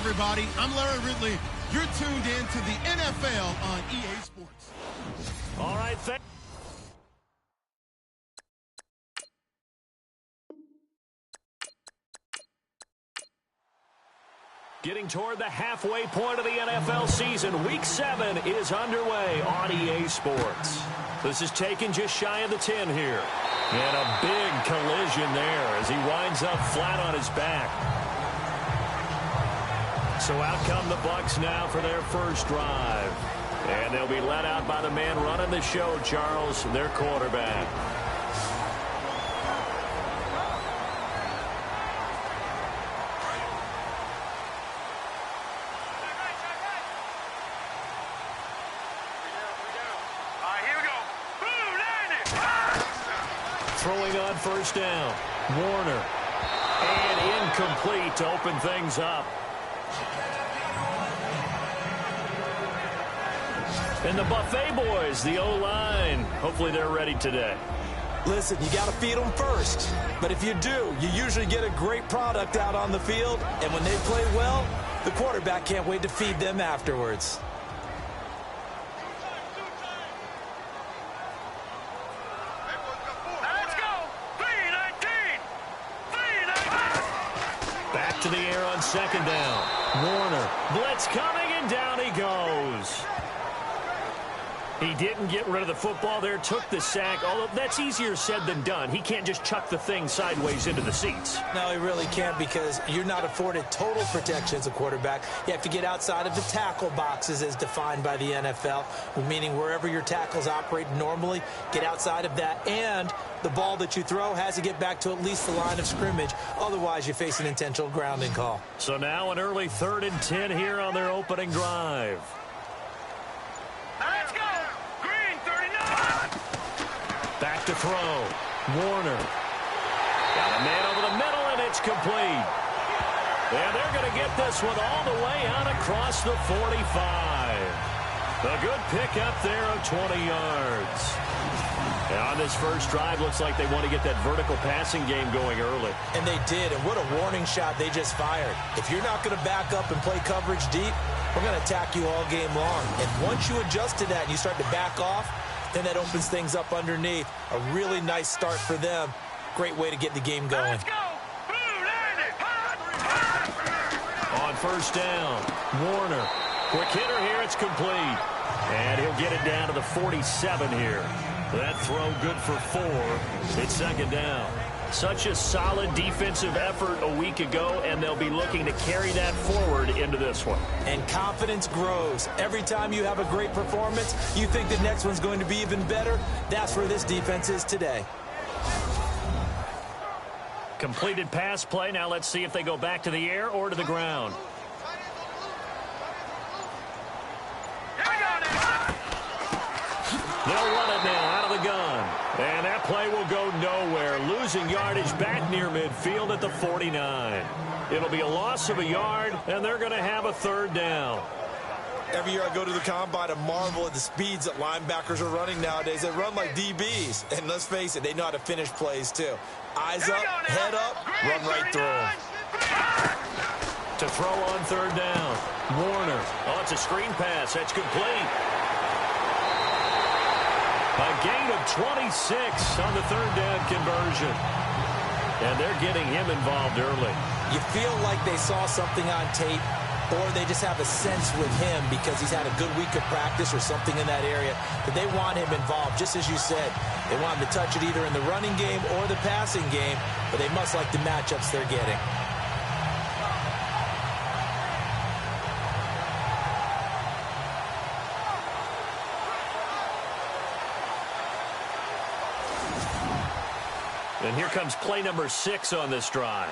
everybody. I'm Larry Ridley. You're tuned in to the NFL on EA Sports. All right, getting toward the halfway point of the NFL season. Week 7 is underway on EA Sports. This is taken just shy of the 10 here. And a big collision there as he winds up flat on his back. So out come the Bucs now for their first drive. And they'll be let out by the man running the show, Charles, their quarterback. Throwing on first down. Warner. And incomplete to open things up. And the Buffet boys, the O-line, hopefully they're ready today. Listen, you got to feed them first. But if you do, you usually get a great product out on the field. And when they play well, the quarterback can't wait to feed them afterwards. Back to the air on second down. Warner, blitz coming, and down he goes. He didn't get rid of the football there, took the sack, although that's easier said than done. He can't just chuck the thing sideways into the seats. No, he really can't, because you're not afforded total protection as a quarterback. You have to get outside of the tackle boxes as defined by the NFL, meaning wherever your tackles operate normally, get outside of that, and the ball that you throw has to get back to at least the line of scrimmage. Otherwise, you face an intentional grounding call. So now an early 3rd and 10 here on their opening drive. Let's go! Green, 39! Back to throw. Warner. Got a man over the middle, and it's complete. And they're going to get this one all the way out across the 45. A good pickup there of 20 yards. And on this first drive, looks like they want to get that vertical passing game going early. And they did, and what a warning shot they just fired. If you're not going to back up and play coverage deep, we're going to attack you all game long. And once you adjust to that and you start to back off, then that opens things up underneath. A really nice start for them. Great way to get the game going. Let's go! On first down, Warner. Quick hitter here, it's complete. And he'll get it down to the 47 here. That throw good for 4. It's second down. Such a solid defensive effort a week ago, and they'll be looking to carry that forward into this one. And confidence grows. Every time you have a great performance, you think the next one's going to be even better. That's where this defense is today. Completed pass play. Now let's see if they go back to the air or to the ground. They'll run it now out of the gun. And that play will go nowhere. Losing yardage back near midfield at the 49. It'll be a loss of a yard, and they're going to have a 3rd down. Every year I go to the combine and marvel at the speeds that linebackers are running nowadays. They run like DBs. And let's face it, they know how to finish plays too. Eyes up, head up, run right through them. To throw on 3rd down. Warner. Oh, it's a screen pass. That's complete. A gain of 26 on the 3rd down conversion. And they're getting him involved early. You feel like they saw something on tape, or they just have a sense with him because he's had a good week of practice or something in that area, that they want him involved, just as you said. They want him to touch it either in the running game or the passing game, but they must like the matchups they're getting. And here comes play number 6 on this drive.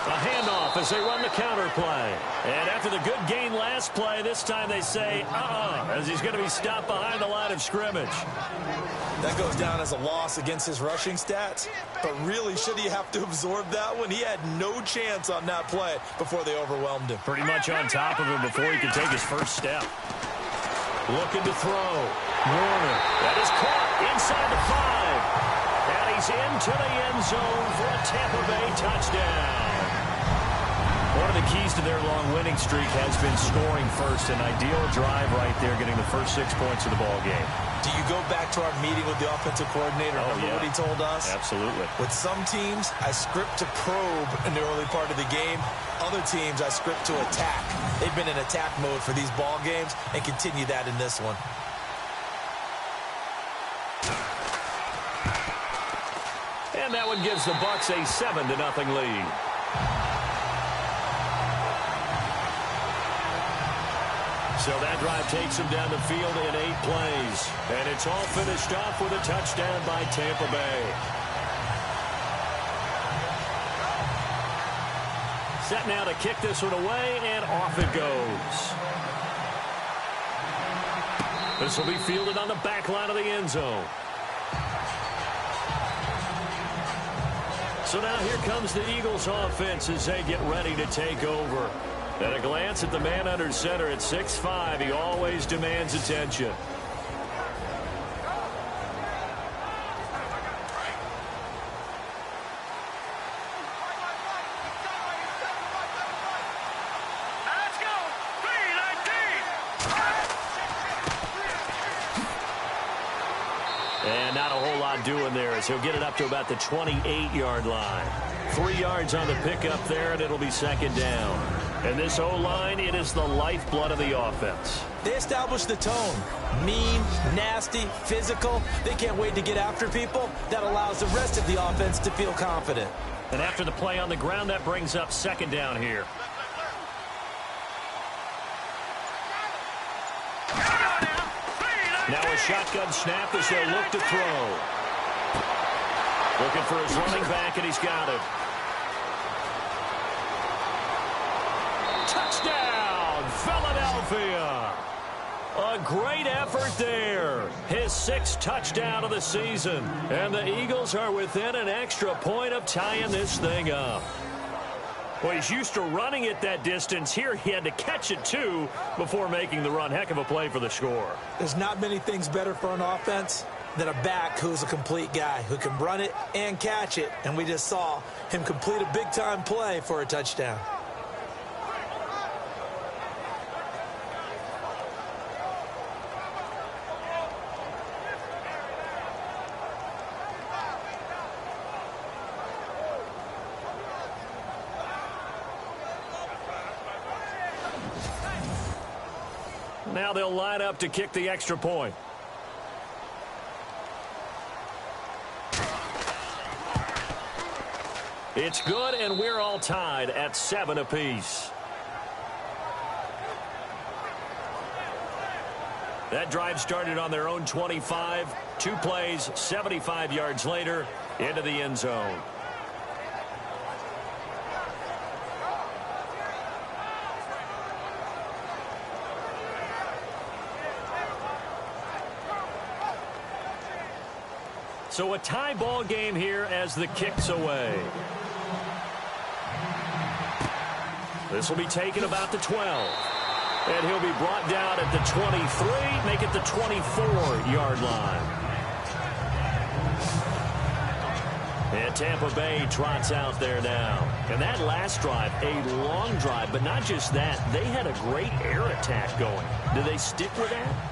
A handoff as they run the counter play. And after the good gain last play, this time they say, as he's going to be stopped behind the line of scrimmage. That goes down as a loss against his rushing stats. But really, should he have to absorb that one? He had no chance on that play before they overwhelmed him. Pretty much on top of him before he could take his first step. Looking to throw. Warner. That is caught. Inside the 5. And he's into the end zone for a Tampa Bay touchdown. One of the keys to their long winning streak has been scoring first. An ideal drive right there, getting the first 6 points of the ball game. Do you go back to our meeting with the offensive coordinator? Remember what he told us? Absolutely. With some teams, I script to probe in the early part of the game. Other teams, I script to attack. They've been in attack mode for these ball games and continue that in this one. And that one gives the Bucs a 7-0 lead. So that drive takes them down the field in 8 plays. And it's all finished off with a touchdown by Tampa Bay. Set now to kick this one away, and off it goes. This will be fielded on the back line of the end zone. So now here comes the Eagles offense as they get ready to take over. At a glance at the man under center at 6'5", he always demands attention. Let's go. 3-19. And not a whole lot doing there as he'll get it up to about the 28-yard line. 3 yards on the pickup there, and it'll be second down. And this O-line, it is the lifeblood of the offense. They established the tone. Mean, nasty, physical. They can't wait to get after people. That allows the rest of the offense to feel confident. And after the play on the ground, that brings up second down here. Now a shotgun snap as they look to throw. Looking for his running back, and he's got it. Touchdown, Philadelphia. A great effort there. His 6th touchdown of the season. And the Eagles are within an extra point of tying this thing up. Well, he's used to running it that distance. Here he had to catch it, too, before making the run. Heck of a play for the score. There's not many things better for an offense than a back who's a complete guy, who can run it and catch it. And we just saw him complete a big-time play for a touchdown. Now they'll line up to kick the extra point. It's good, and we're all tied at 7 apiece. That drive started on their own 25. 2 plays, 75 yards later, into the end zone. So a tie ball game here as the kick's away. This will be taken about the 12. And he'll be brought down at the 23, make it the 24-yard line. And Tampa Bay trots out there now. And that last drive, a long drive, but not just that. They had a great air attack going. Do they stick with that?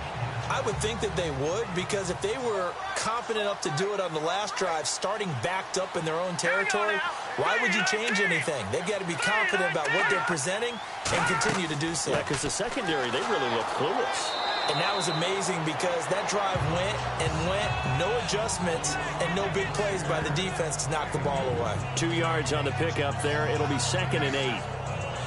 I would think that they would, because if they were confident enough to do it on the last drive, starting backed up in their own territory, why would you change anything? They've got to be confident about what they're presenting and continue to do so. Yeah, because the secondary, they really look clueless. And that was amazing because that drive went and went, no adjustments, and no big plays by the defense to knock the ball away. 2 yards on the pickup there. It'll be 2nd and 8.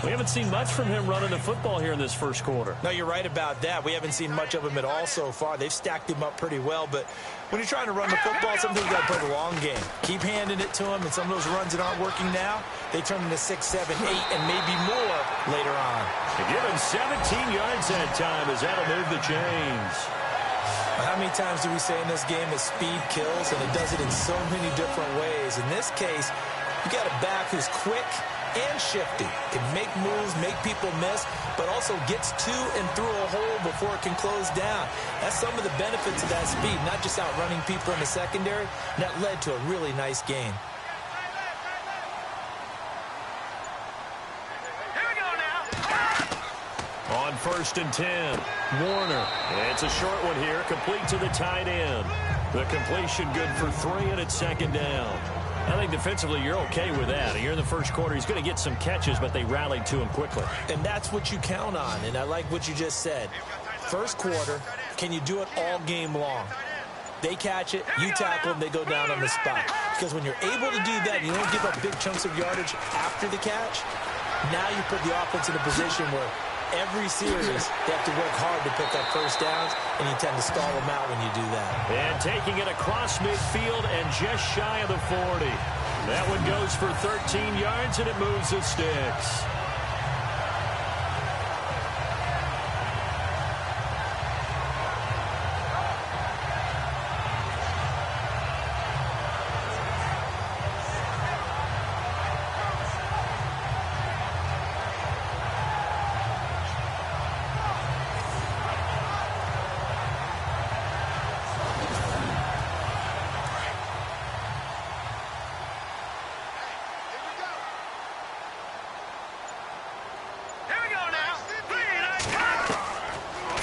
We haven't seen much from him running the football here in this first quarter. No, you're right about that. We haven't seen much of him at all so far. They've stacked him up pretty well, but when you're trying to run the football, sometimes you got to play the long game. Keep handing it to him, and some of those runs that aren't working now, they turn into 6, 7, 8, and maybe more later on. They give him 17 yards that time as that'll move the chains. How many times do we say in this game that speed kills, and it does it in so many different ways? In this case, you got a back who's quick, and shifty. Can make moves, make people miss, but also gets to and through a hole before it can close down. That's some of the benefits of that speed, not just outrunning people in the secondary. And that led to a really nice gain. On 1st and 10, Warner. It's a short one here, complete to the tight end. The completion good for 3, and it's 2nd down. I think defensively you're okay with that. Here in the first quarter, he's going to get some catches, but they rallied to him quickly. And that's what you count on, and I like what you just said. First quarter, can you do it all game long? They catch it, you tackle them, they go down on the spot. Because when you're able to do that, you don't give up big chunks of yardage after the catch, now you put the offense in a position where every series, they have to work hard to pick up first downs, and you tend to stall them out when you do that. And taking it across midfield and just shy of the 40. That one goes for 13 yards, and it moves the sticks.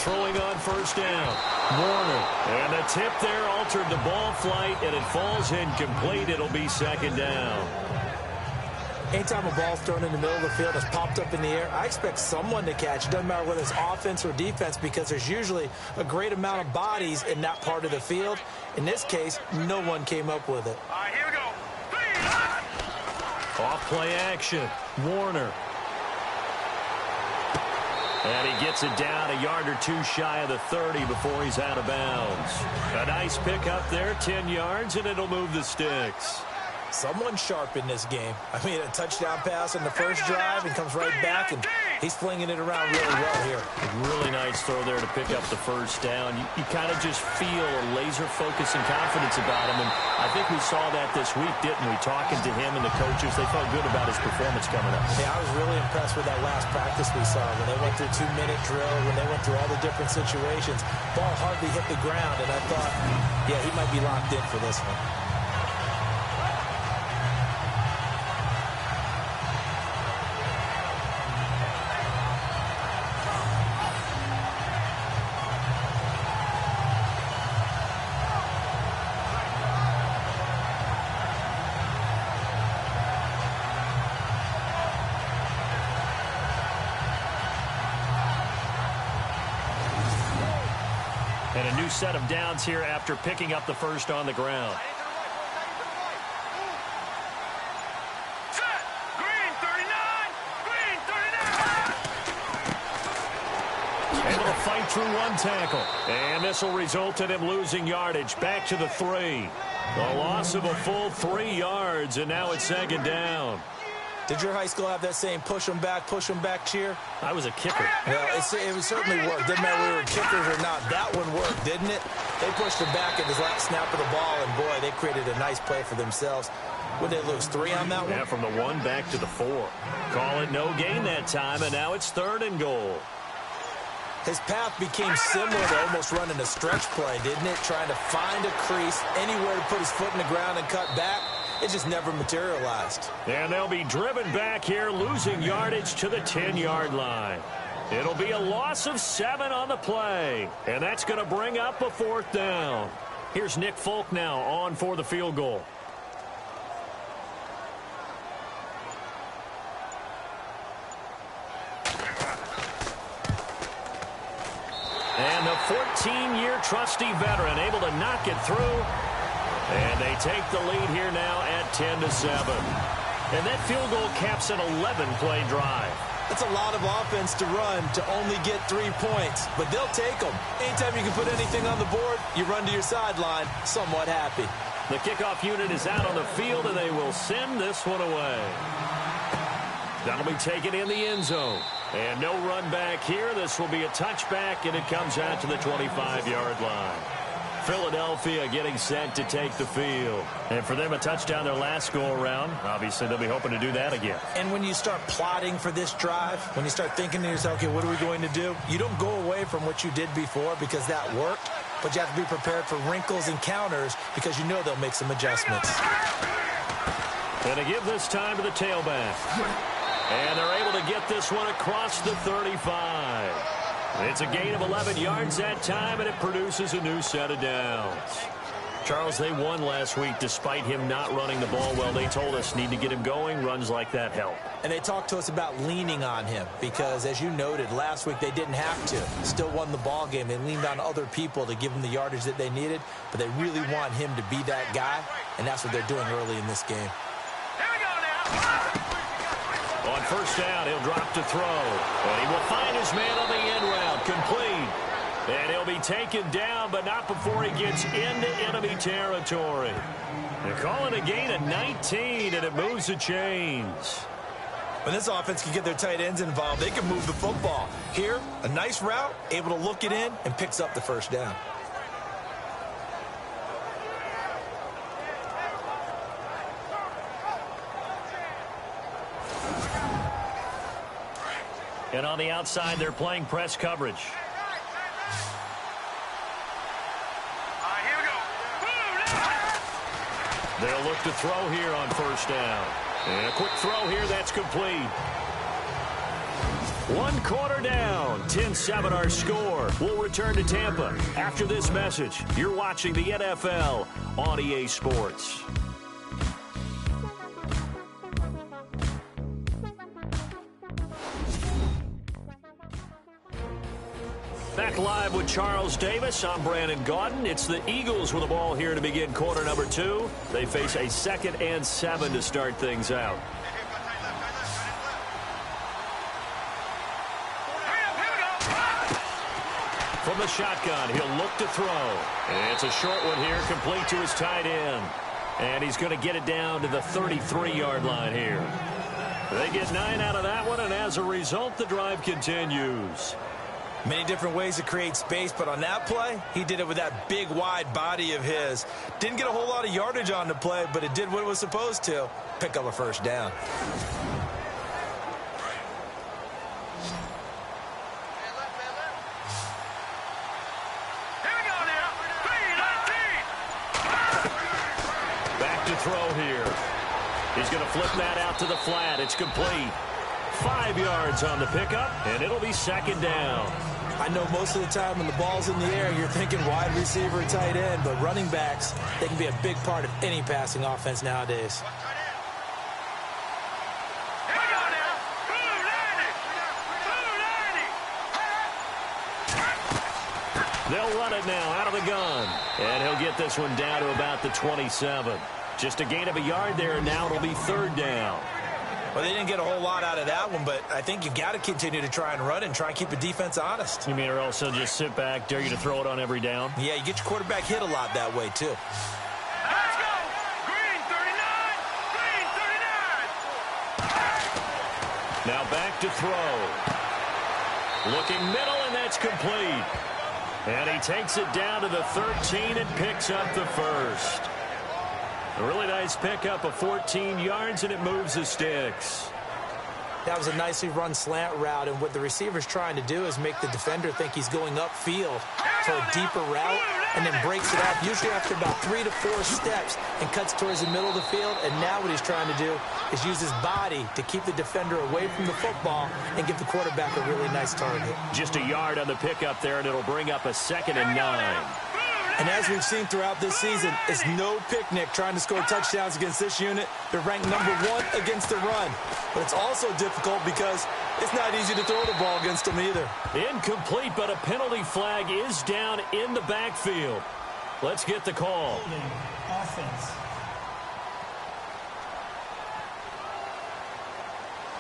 Throwing on 1st down. Warner. And the tip there altered the ball flight, and it falls incomplete. It'll be 2nd down. Anytime a ball's thrown in the middle of the field, it's popped up in the air, I expect someone to catch. It doesn't matter whether it's offense or defense, because there's usually a great amount of bodies in that part of the field. In this case, no one came up with it. All right, here we go. Off play action. Warner. And he gets it down a yard or 2 shy of the 30 before he's out of bounds. A nice pickup there, 10 yards, and it'll move the sticks. Someone sharp in this game. I mean, a touchdown pass on the first drive and comes right back, and he's flinging it around really well here. Really nice throw there to pick up the first down. You kind of just feel a laser focus and confidence about him, and I think we saw that this week, didn't we? Talking to him and the coaches, they felt good about his performance coming up. Yeah, I was really impressed with that last practice we saw when they went through 2-minute drill, when they went through all the different situations. Ball hardly hit the ground, and I thought, yeah, he might be locked in for this one. And a new set of downs here after picking up the first on the ground. Set. Green 39. Green 39. Able to fight through one tackle. And this will result in him losing yardage. Back to the 3. The loss of a full 3 yards, and now it's 2nd down. Did your high school have that same push them back cheer? I was a kicker. Well, it certainly worked. Didn't matter whether we were kickers or not. That one worked, didn't it? They pushed him back at his last snap of the ball, and boy, they created a nice play for themselves. Would they lose 3 on that one? Yeah, from the 1 back to the 4. Call it no gain that time, and now it's 3rd and goal. His path became similar to almost running a stretch play, didn't it? Trying to find a crease, anywhere to put his foot in the ground and cut back. It just never materialized. And they'll be driven back here, losing yardage to the 10-yard line. It'll be a loss of 7 on the play, and that's going to bring up a 4th down. Here's Nick Folk now on for the field goal. And the 14-year trusty veteran able to knock it through. And they take the lead here now at 10-7. And that field goal caps an 11-play drive. That's a lot of offense to run to only get 3 points, but they'll take them. Anytime you can put anything on the board, you run to your sideline somewhat happy. The kickoff unit is out on the field, and they will send this one away. That'll be taken in the end zone. And no run back here. This will be a touchback, and it comes out to the 25-yard line. Philadelphia getting set to take the field. And for them, a touchdown their last go-around. Obviously, they'll be hoping to do that again. And when you start plotting for this drive, when you start thinking to yourself, okay, what are we going to do? You don't go away from what you did before because that worked, but you have to be prepared for wrinkles and counters because you know they'll make some adjustments. And to give this time to the tailback. And they're able to get this one across the 35. It's a gain of 11 yards that time, and it produces a new set of downs. Charles, they won last week despite him not running the ball well. They told us need to get him going. Runs like that help. And they talked to us about leaning on him because, as you noted, last week they didn't have to. Still won the ball game. They leaned on other people to give them the yardage that they needed, but they really want him to be that guy, and that's what they're doing early in this game. On first down, he'll drop to throw. And he will find his man on the end route. Complete. And he'll be taken down, but not before he gets into enemy territory. They're calling a gain of 19, and it moves the chains. When this offense can get their tight ends involved, they can move the football. Here, a nice route, able to look it in, and picks up the first down. And on the outside, they're playing press coverage. Here we go. They'll look to throw here on first down. And a quick throw here, that's complete. 1 quarter down, 10-7 our score. We'll return to Tampa after this message. You're watching the NFL on EA Sports. Back live with Charles Davis. I'm Brandon Gaudin. It's the Eagles with the ball here to begin quarter number 2. They face a 2nd and 7 to start things out. From the shotgun, he'll look to throw. And it's a short one here, complete to his tight end. And he's going to get it down to the 33-yard line here. They get 9 out of that one, and as a result, the drive continues. Many different ways to create space, but on that play, he did it with that big, wide body of his. Didn't get a whole lot of yardage on the play, but it did what it was supposed to, pick up a first down. Here we go now. 3-19. Back to throw here. He's going to flip that out to the flat. It's complete. 5 yards on the pickup, and it'll be 2nd down. I know most of the time when the ball's in the air, you're thinking wide receiver and tight end, but running backs, they can be a big part of any passing offense nowadays. Here we go now. 2-90. They'll run it now out of the gun, and he'll get this one down to about the 27. Just a gain of a yard there, and now it'll be 3rd down. Well, they didn't get a whole lot out of that one, but I think you've got to continue to try and run and try and keep the defense honest. You mean, or also just sit back, dare you to throw it on every down? Yeah, you get your quarterback hit a lot that way, too. Let's go. Green 39. Green 39. Now back to throw. Looking middle, and that's complete. And he takes it down to the 13 and picks up the first. A really nice pickup of 14 yards, and it moves the sticks. That was a nicely run slant route, and what the receiver's trying to do is make the defender think he's going upfield for a deeper route, and then breaks it up, usually after about 3 to 4 steps, and cuts towards the middle of the field. And now what he's trying to do is use his body to keep the defender away from the football and give the quarterback a really nice target. Just a yard on the pickup there, and it'll bring up a 2nd and 9. And as we've seen throughout this season, it's no picnic trying to score touchdowns against this unit. They're ranked number 1 against the run. But it's also difficult because it's not easy to throw the ball against them either. Incomplete, but a penalty flag is down in the backfield. Let's get the call. Offense.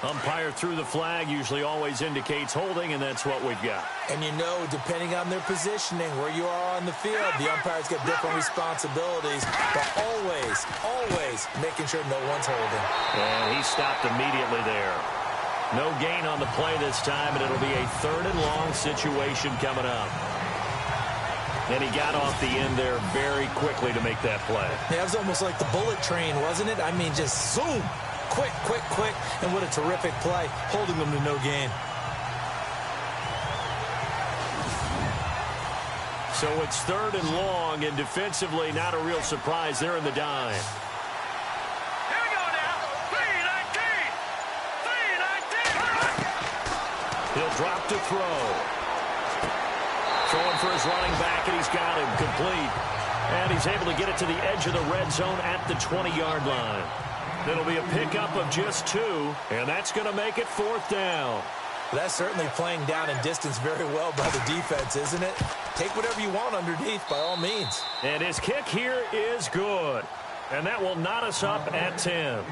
Umpire threw the flag, usually always indicates holding, and that's what we've got. And you know, depending on their positioning, where you are on the field, the umpires get different responsibilities, but always making sure no one's holding. And he stopped immediately there. No gain on the play this time, and it'll be a 3rd and long situation coming up. And he got off the end there very quickly to make that play. Yeah, it was almost like the bullet train, wasn't it? I mean, just zoom. Quick, quick, quick. And what a terrific play, holding them to no gain. So it's 3rd and long, and defensively, not a real surprise. They're in the dime. Here we go now. 3-19. 3-19. He'll drop to throw. Throwing for his running back, and he's got him complete. And he's able to get it to the edge of the red zone at the 20-yard line. It'll be a pickup of just 2, and that's going to make it 4th down. That's certainly playing down in distance very well by the defense, isn't it? Take whatever you want underneath, by all means. And his kick here is good. And that will knot us up at 10.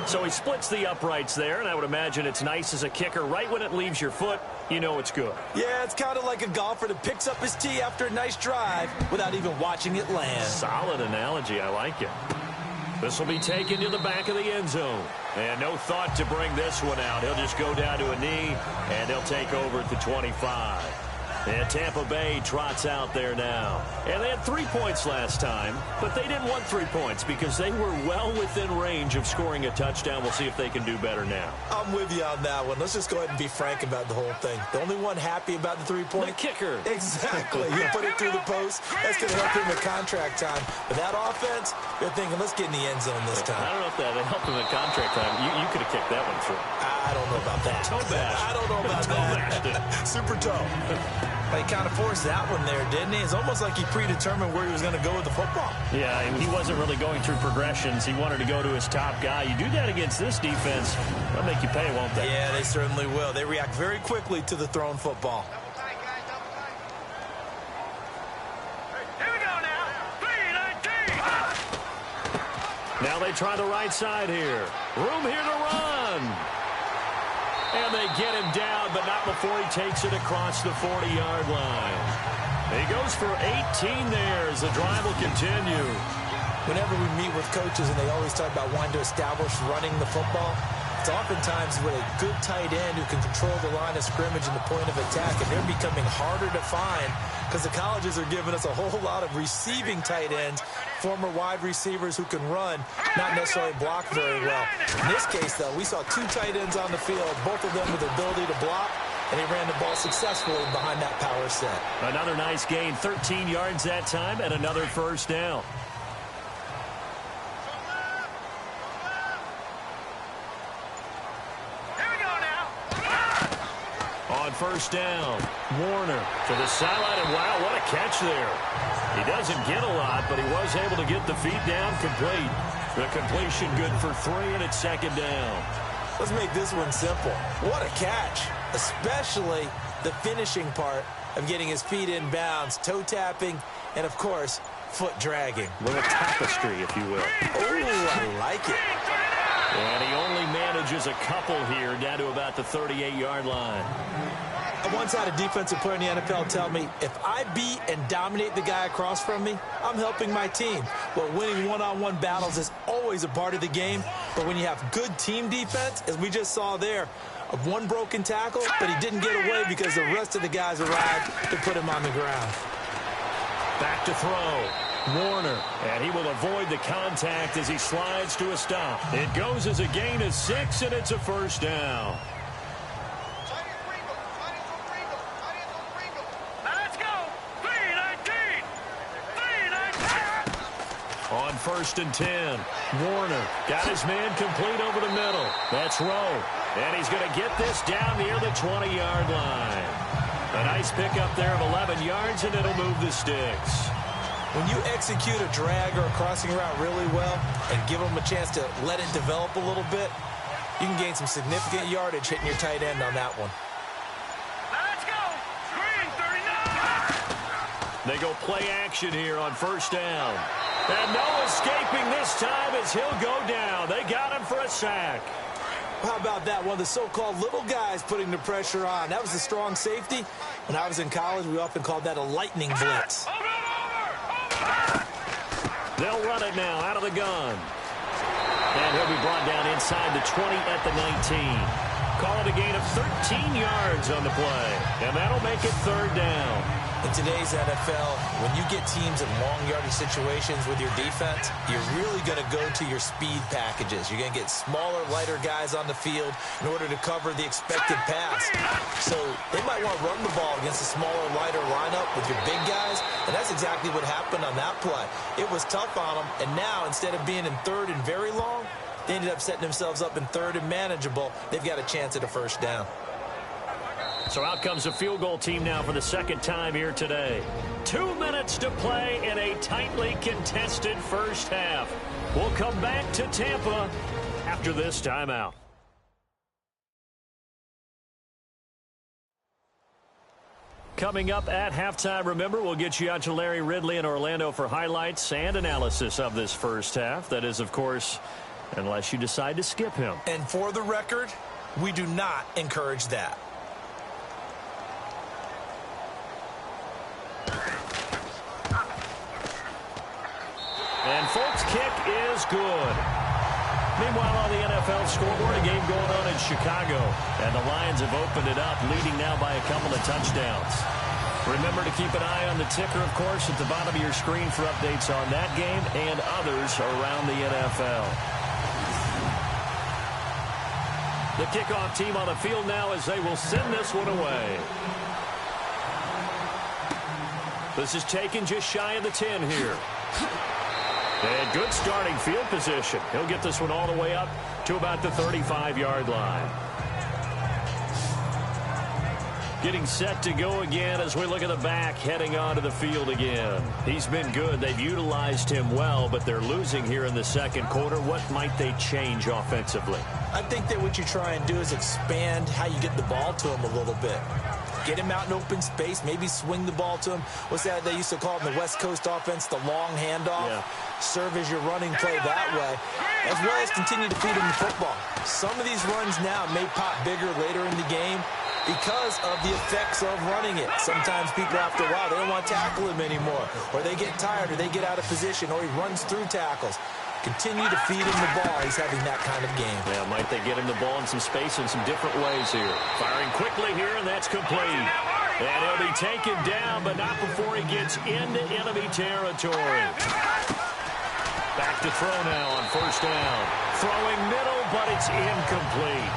So he splits the uprights there, and I would imagine it's nice as a kicker. Right when it leaves your foot, you know it's good. Yeah, it's kind of like a golfer that picks up his tee after a nice drive without even watching it land. Solid analogy. I like it. This will be taken to the back of the end zone. And no thought to bring this one out. He'll just go down to a knee, and they'll take over at the 25. And Tampa Bay trots out there now. And they had 3 points last time, but they didn't want 3 points because they were well within range of scoring a touchdown. We'll see if they can do better now. I'm with you on that one. Let's just go ahead and be frank about the whole thing. The only one happy about the 3-point? The kicker. Exactly. You put it through the post. That's going to help him at contract time. But that offense, they're thinking, let's get in the end zone this time. I don't know if that helped him at contract time. You could have kicked that one through. I don't know about that. Toe bash. I don't know about that. Super toe. He kind of forced that one there, didn't he? It's almost like he predetermined where he was going to go with the football. Yeah, and he wasn't really going through progressions. He wanted to go to his top guy. You do that against this defense, they'll make you pay, won't they? Yeah, they certainly will. They react very quickly to the thrown football. Here we go now. 3-19. Now they try the right side here. Room here to run. And they get him down, but not before he takes it across the 40-yard line. He goes for 18 there as the drive will continue. Whenever we meet with coaches and they always talk about wanting to establish running the football, it's oftentimes with a good tight end who can control the line of scrimmage and the point of attack, and they're becoming harder to find because the colleges are giving us a whole lot of receiving tight ends, former wide receivers who can run, not necessarily block very well. In this case, though, we saw 2 tight ends on the field, both of them with the ability to block, and he ran the ball successfully behind that power set. Another nice gain, 13 yards that time, and another first down. On first down, Warner to the sideline, and wow, what a catch there. He doesn't get a lot, but he was able to get the feet down complete. The completion good for 3, and it's 2nd down. Let's make this one simple. What a catch, especially the finishing part of getting his feet in bounds, toe tapping, and, of course, foot dragging. A little tapestry, if you will. Oh, I like it. And he only manages a couple here down to about the 38-yard line. I once had a defensive player in the NFL tell me, if I beat and dominate the guy across from me, I'm helping my team. Well, winning one-on-one battles is always a part of the game, but when you have good team defense, as we just saw there, of one broken tackle, but he didn't get away because the rest of the guys arrived to put him on the ground. Back to throw. Warner, and he will avoid the contact as he slides to a stop. It goes as a gain of 6, and it's a first down. Let's go. 3-19. 3-19. On 1st and 10, Warner got his man complete over the middle. That's Rowe, and he's going to get this down near the 20-yard line. A nice pickup there of 11 yards, and it'll move the sticks. When you execute a drag or a crossing route really well and give them a chance to let it develop a little bit, you can gain some significant yardage hitting your tight end on that one. Let's go. Green 39. They go play action here on first down. And no escaping this time as he'll go down. They got him for a sack. How about that? One of the so-called little guys putting the pressure on. That was the strong safety. When I was in college, we often called that a lightning blitz. They'll run it now out of the gun. And he'll be brought down inside the 20 at the 19. Call it a gain of 13 yards on the play. And that'll make it 3rd down. In today's NFL, when you get teams in long yardage situations with your defense, you're really going to go to your speed packages. You're going to get smaller, lighter guys on the field in order to cover the expected pass. So they might want to run the ball against a smaller, lighter lineup with your big guys, and that's exactly what happened on that play. It was tough on them, and now instead of being in third and very long, they ended up setting themselves up in third and manageable. They've got a chance at a first down. So out comes a field goal team now for the second time here today. 2 minutes to play in a tightly contested first half. We'll come back to Tampa after this timeout. Coming up at halftime, remember, we'll get you out to Larry Ridley in Orlando for highlights and analysis of this first half. That is, of course, unless you decide to skip him. And for the record, we do not encourage that. And folks, kick is good. Meanwhile, on the NFL scoreboard, a game going on in Chicago. And the Lions have opened it up, leading now by a couple of touchdowns. Remember to keep an eye on the ticker, of course, at the bottom of your screen for updates on that game and others around the NFL. The kickoff team on the field now as they will send this one away. This is taken just shy of the 10 here. And good starting field position. He'll get this one all the way up to about the 35-yard line. Getting set to go again as we look at the back heading onto the field again. He's been good. They've utilized him well, but they're losing here in the second quarter. What might they change offensively? I think that what you try and do is expand how you get the ball to him a little bit. Get him out in open space, maybe swing the ball to him. What's that they used to call it in the West Coast offense, the long handoff? Yeah. Serve as your running play that way, as well as continue to feed him the football. Some of these runs now may pop bigger later in the game because of the effects of running it. Sometimes people, after a while, they don't want to tackle him anymore, or they get tired, or they get out of position, or he runs through tackles. Continue to feed him the ball. He's having that kind of game. Yeah, might they get him the ball in some space in some different ways here. Firing quickly here, and that's complete. And he'll be taken down, but not before he gets into enemy territory. Back to throw now on first down. Throwing middle, but it's incomplete.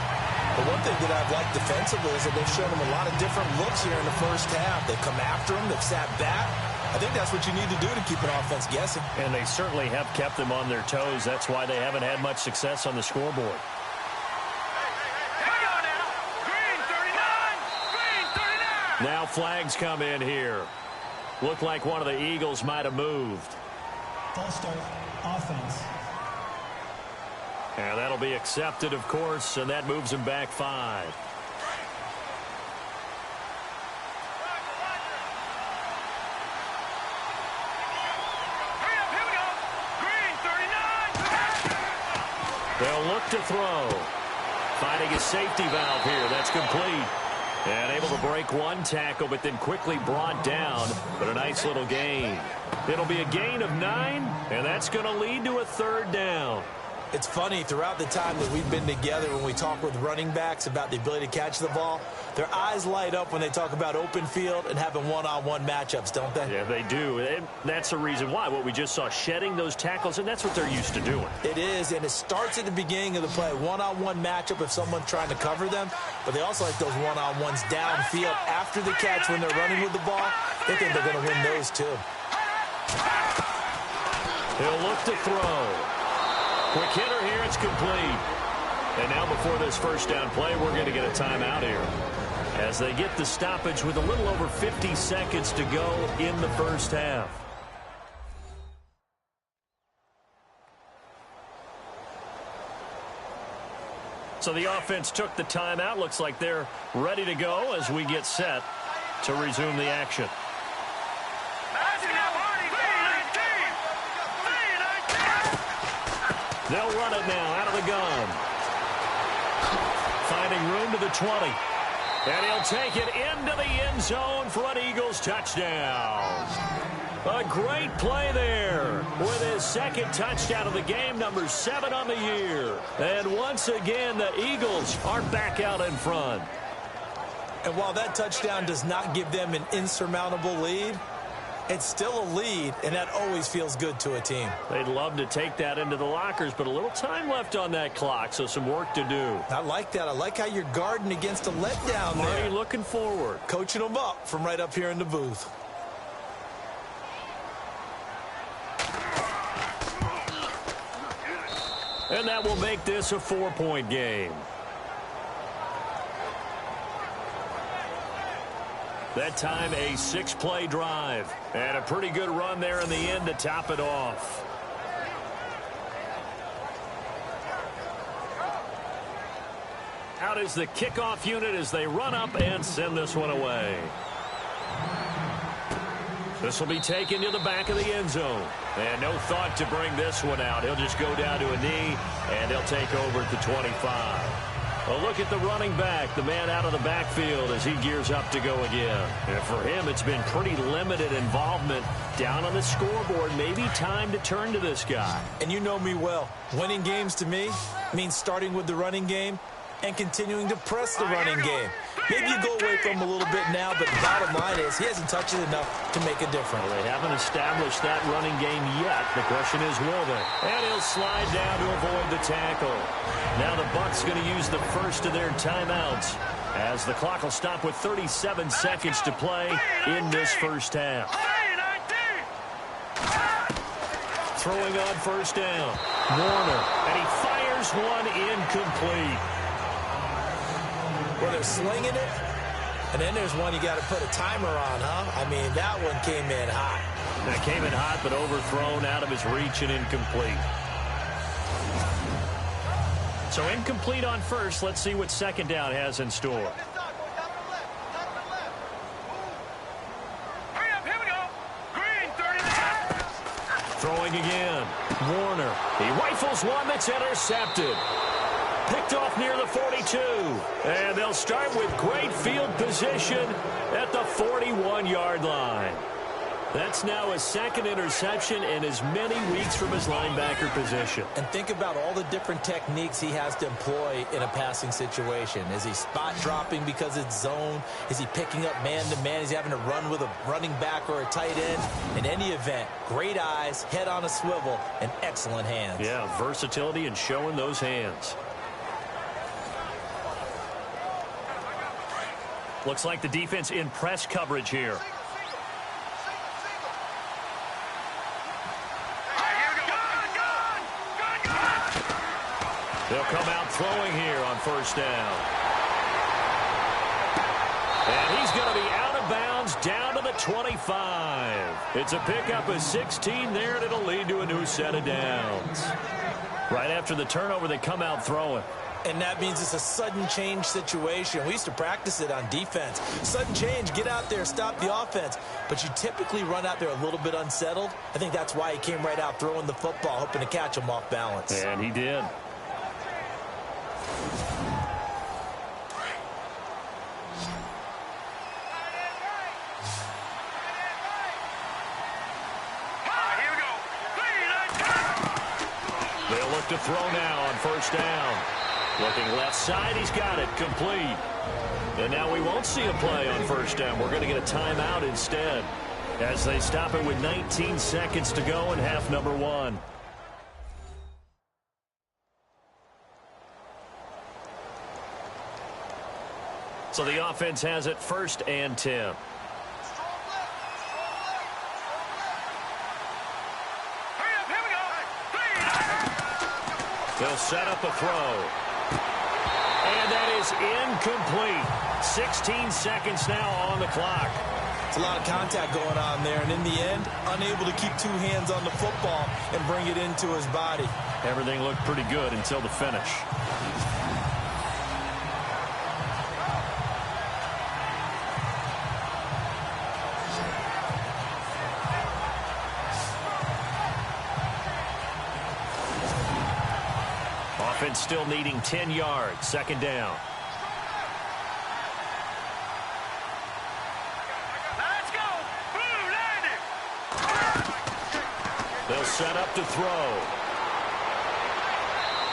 The one thing that I've liked defensively is that they've shown him a lot of different looks here in the first half. They've come after him. They've sat back. I think that's what you need to do to keep an offense guessing. And they certainly have kept them on their toes. That's why they haven't had much success on the scoreboard. Now flags come in here. Looked like one of the Eagles might have moved. False start, offense. And that'll be accepted, of course, and that moves him back 5. They'll look to throw. Finding a safety valve here. That's complete. And able to break one tackle, but then quickly brought down. But a nice little gain. It'll be a gain of 9, and that's going to lead to a third down. It's funny, throughout the time that we've been together, when we talk with running backs about the ability to catch the ball, their eyes light up when they talk about open field and having one-on-one matchups, don't they? Yeah, they do. And that's the reason why. What we just saw, shedding those tackles, and that's what they're used to doing. It is, and it starts at the beginning of the play. One-on-one matchup if someone's trying to cover them, but they also like those one-on-ones downfield after the catch when they're running with the ball. They think they're going to win those, too. He'll look to throw. Quick hitter here, it's complete. And now before this first down play, we're going to get a timeout here. As they get the stoppage with a little over 50 seconds to go in the first half. So the offense took the timeout. Looks like they're ready to go as we get set to resume the action. They'll run it now out of the gun. Finding room to the 20. And he'll take it into the end zone for an Eagles touchdown. A great play there with his second touchdown of the game, number 7 on the year. And once again, the Eagles are back out in front. And while that touchdown does not give them an insurmountable lead, it's still a lead, and that always feels good to a team. They'd love to take that into the lockers, but a little time left on that clock, so some work to do. I like that. I like how you're guarding against a letdown there. Are you looking forward? Coaching them up from right up here in the booth. And that will make this a 4-point game. That time a 6-play drive. And a pretty good run there in the end to top it off. Out is the kickoff unit as they run up and send this one away. This will be taken to the back of the end zone. And no thought to bring this one out. He'll just go down to a knee, and he'll take over at the 25. A look at the running back, the man out of the backfield as he gears up to go again. And for him, it's been pretty limited involvement down on the scoreboard. Maybe time to turn to this guy. And you know me well. Winning games to me means starting with the running game and continuing to press the running game. Maybe you go away from him a little bit now, but the bottom line is he hasn't touched it enough to make a difference. Well, they haven't established that running game yet. The question is, will they? And he'll slide down to avoid the tackle. Now the Bucs going to use the first of their timeouts as the clock will stop with 37 seconds to play in this first half. Throwing on first down. Warner, and he fires one incomplete. Well, they're slinging it, and then there's one you got to put a timer on, huh? I mean, that one came in hot. That came in hot, but overthrown out of his reach and incomplete. So incomplete on first. Let's see what second down has in store. Hurry up, here we go. Green, 39. Throwing again. Warner. He rifles one that's intercepted. Picked off near the 42. And they'll start with great field position at the 41-yard line. That's now his second interception in as many weeks from his linebacker position. And think about all the different techniques he has to employ in a passing situation. Is he spot dropping because it's zone? Is he picking up man-to-man? Is he having to run with a running back or a tight end? In any event, great eyes, head on a swivel, and excellent hands. Yeah, versatility and showing those hands. Looks like the defense in press coverage here. They'll come out throwing here on first down. And he's going to be out of bounds down to the 25. It's a pickup of 16 there, and it'll lead to a new set of downs. Right after the turnover, they come out throwing. And that means it's a sudden change situation. We used to practice it on defense. Sudden change, get out there, stop the offense. But you typically run out there a little bit unsettled. I think that's why he came right out throwing the football, hoping to catch him off balance. And he did. They'll look to throw now on first down. Looking left side, he's got it, complete. And now we won't see a play on first down. We're going to get a timeout instead as they stop it with 19 seconds to go in half number one. So the offense has it first and 10. They'll set up a throw. And that is incomplete. 16 seconds now on the clock. It's a lot of contact going on there, and in the end, unable to keep two hands on the football and bring it into his body. Everything looked pretty good until the finish. Offense still needing 10 yards. Second down. Let's go. Blue landing. They'll set up to throw.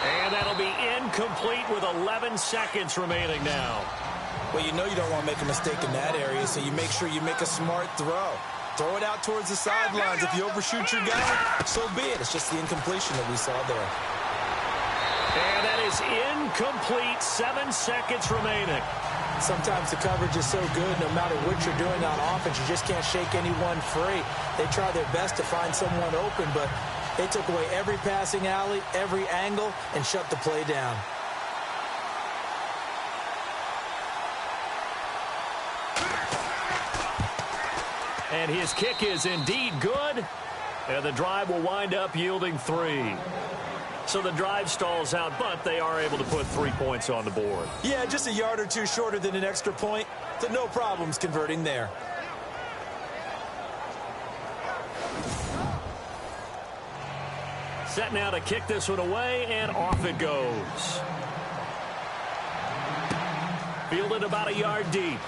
And that'll be incomplete with 11 seconds remaining now. Well, you know you don't want to make a mistake in that area, so you make sure you make a smart throw. Throw it out towards the sidelines. If you overshoot your guy, so be it. It's just the incompletion that we saw there. And that is incomplete. 7 seconds remaining. Sometimes the coverage is so good, no matter what you're doing on offense, you just can't shake anyone free. They try their best to find someone open, but they took away every passing alley, every angle, and shut the play down. And his kick is indeed good. And the drive will wind up yielding 3. So the drive stalls out, but they are able to put 3 points on the board. Yeah, just a yard or two shorter than an extra point. So no problems converting there. Set now to kick this one away, and off it goes. Fielded about a yard deep.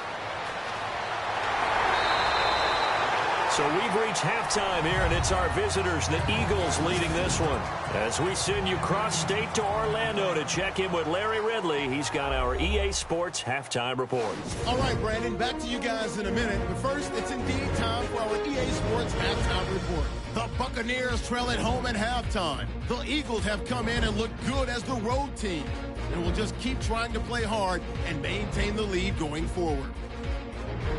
So we've reached halftime here, and it's our visitors, the Eagles, leading this one. As we send you cross-state to Orlando to check in with Larry Ridley, he's got our EA Sports halftime report. All right, Brandon, back to you guys in a minute. But first, it's indeed time for our EA Sports halftime report. The Buccaneers trail at home at halftime. The Eagles have come in and looked good as the road team, and will just keep trying to play hard and maintain the lead going forward.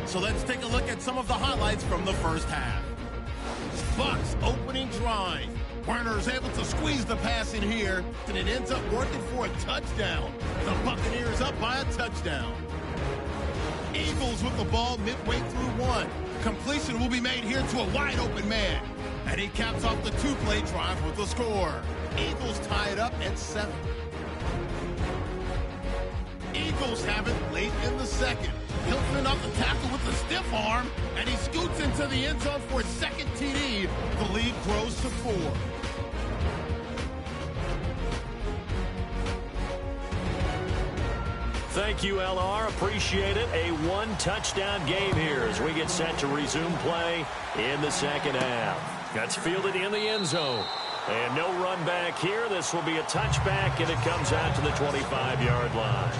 So let's take a look at some of the highlights from the first half. Bucs opening drive. Werner's able to squeeze the pass in here, and it ends up working for a touchdown. The Buccaneers up by a touchdown. Eagles with the ball midway through one. Completion will be made here to a wide open man. And he caps off the 2-play drive with a score. Eagles tie it up at 7. Eagles have it late in the second. Hilton off the tackle with a stiff arm, and he scoots into the end zone for his second TD. The lead grows to 4. Thank you, LR. Appreciate it. A 1-touchdown game here as we get set to resume play in the second half. That's fielded in the end zone. And no run back here. This will be a touchback, and it comes out to the 25-yard line.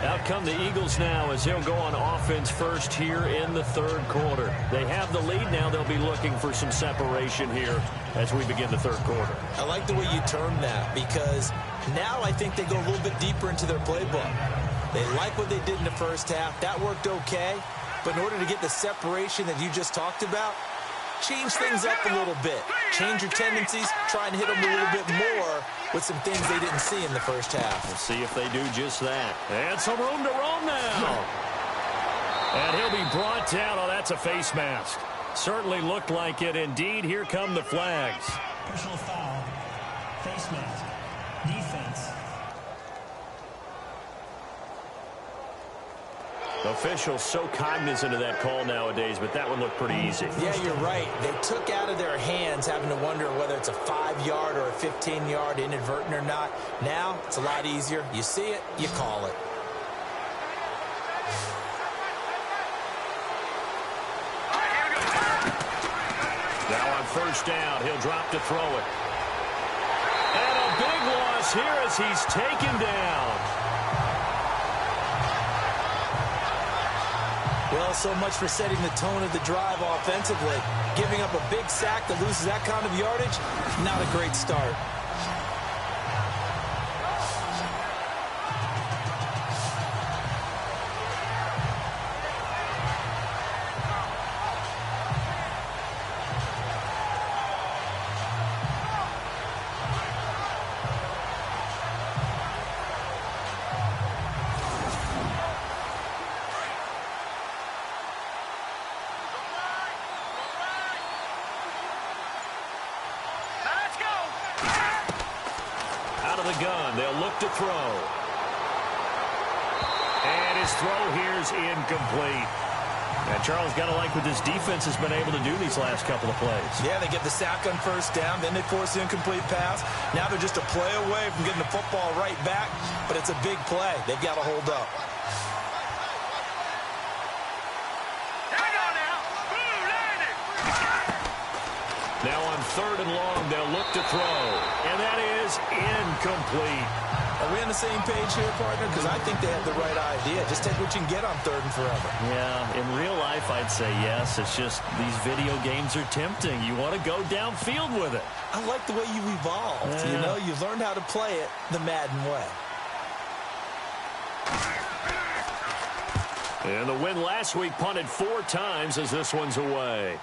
Out come the Eagles now as they'll go on offense first here in the third quarter. They have the lead now. They'll be looking for some separation here as we begin the third quarter. I like the way you termed that, because now I think they go a little bit deeper into their playbook. They like what they did in the first half. That worked okay. But in order to get the separation that you just talked about, change things up a little bit. Change your tendencies. Try and hit them a little bit more with some things they didn't see in the first half. We'll see if they do just that. And some room to roam now. And he'll be brought down. Oh, that's a face mask. Certainly looked like it. Indeed, here come the flags. Personal foul. Face mask. Defense. Officials so cognizant of that call nowadays, but that one looked pretty easy. Yeah, you're right. They took out of their hands having to wonder whether it's a 5-yard or a 15-yard inadvertent or not. Now, it's a lot easier. You see it, you call it. Now on first down, he'll drop to throw it. And a big loss here as he's taken down. Well, so much for setting the tone of the drive offensively. Giving up a big sack that loses that kind of yardage, not a great start. Gun. They'll look to throw. And his throw here's incomplete. And Charles, got to like what this defense has been able to do these last couple of plays. Yeah, they get the sack on first down, then they force the incomplete pass. Now they're just a play away from getting the football right back, but it's a big play. They've got to hold up. Now on 3rd and long, they'll look to throw. And that is incomplete. Are we on the same page here, partner? Because I think they have the right idea. Just take what you can get on 3rd and forever. Yeah, in real life, I'd say yes. It's just these video games are tempting. You want to go downfield with it. I like the way you evolved. Yeah. You know, you've learned how to play it the Madden way. And the win last week punted 4 times as this one's away.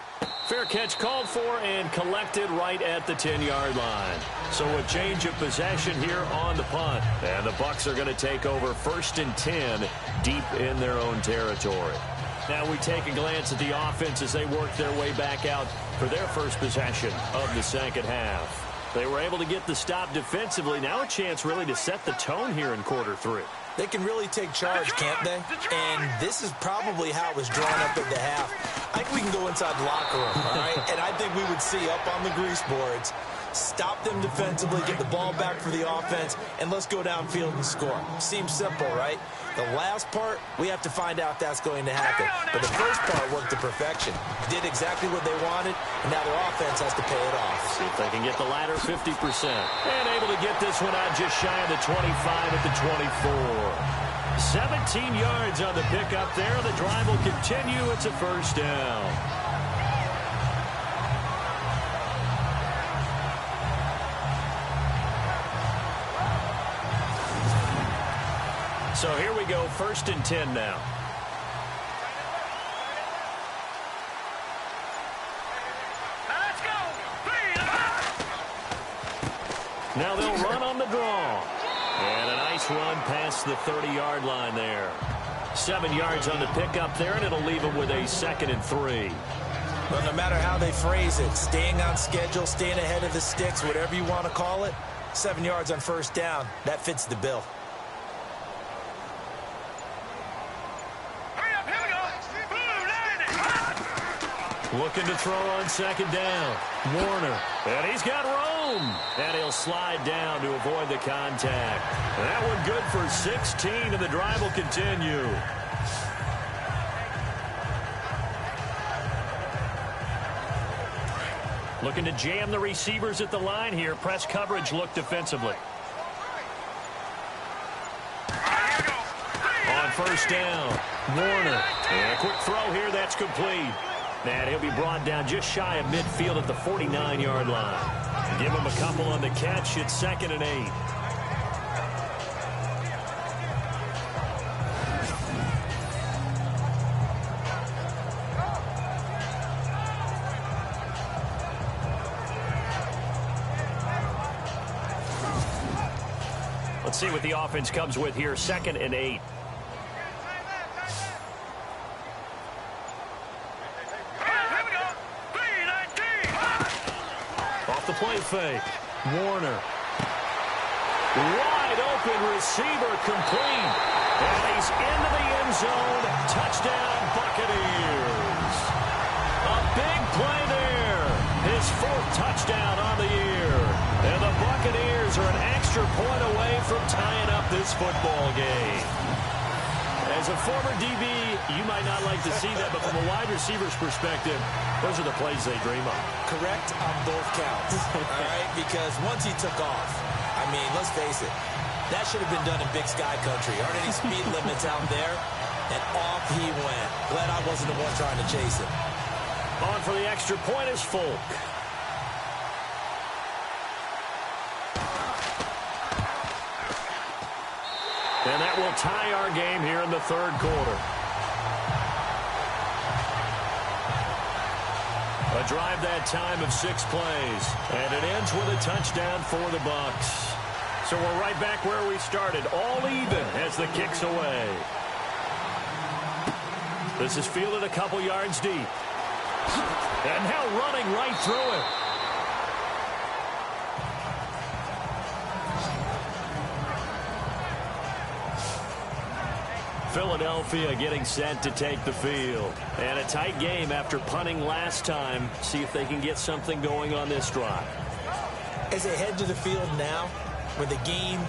Fair catch called for and collected right at the 10-yard line. So a change of possession here on the punt. And the Bucs are going to take over 1st and 10 deep in their own territory. Now we take a glance at the offense as they work their way back out for their first possession of the second half. They were able to get the stop defensively. Now a chance really to set the tone here in quarter 3. They can really take charge, can't they? And this is probably how it was drawn up at the half. I think we can go inside the locker room, all right? And I think we would see up on the grease boards, stop them defensively, get the ball back for the offense, and let's go downfield and score. Seems simple, right? The last part, we have to find out if that's going to happen. But the first part worked to perfection. Did exactly what they wanted, and now their offense has to pay it off. See if they can get the latter 50%. And able to get this one out just shy of the 25 at the 24. 17 yards on the pickup there. The drive will continue. It's a first down. So here we go, 1st and 10 now. Let's go. Now they'll run on the draw. And a nice run past the 30-yard line there. 7 yards on the pickup there, and it'll leave them with a 2nd and 3. Well, no matter how they phrase it, staying on schedule, staying ahead of the sticks, whatever you want to call it, 7 yards on first down, that fits the bill. Hurry up, here we go. Looking to throw on 2nd down. Warner. And he's got room. And he'll slide down to avoid the contact. And that one good for 16, and the drive will continue. Looking to jam the receivers at the line here. Press coverage look defensively. On first down, Warner. And a quick throw here, that's complete. And he'll be brought down just shy of midfield at the 49-yard line. Give him a couple on the catch. It's 2nd and 8. Let's see what the offense comes with here. 2nd and 8. Off the play fake. Warner. Wide open receiver complete. And he's into the end zone. Touchdown, Buccaneers. A big play there. His 4th touchdown on the year. And the Buccaneers are an extra point away from tying up this football game. As a former DB, you might not like to see that, but from a wide receiver's perspective, those are the plays they dream of. Correct on both counts, all right? Because once he took off, I mean, let's face it, that should have been done in Big Sky Country. Aren't any speed limits out there? And off he went. Glad I wasn't the one trying to chase him. On for the extra point is Folk. And that will tie our game here in the 3rd quarter. A drive that time of 6 plays. And it ends with a touchdown for the Bucs. So we're right back where we started. All even as the kick's away. This is fielded a couple yards deep. And now running right through it. Philadelphia getting set to take the field. And a tight game after punting last time. See if they can get something going on this drive. As they head to the field now, with the game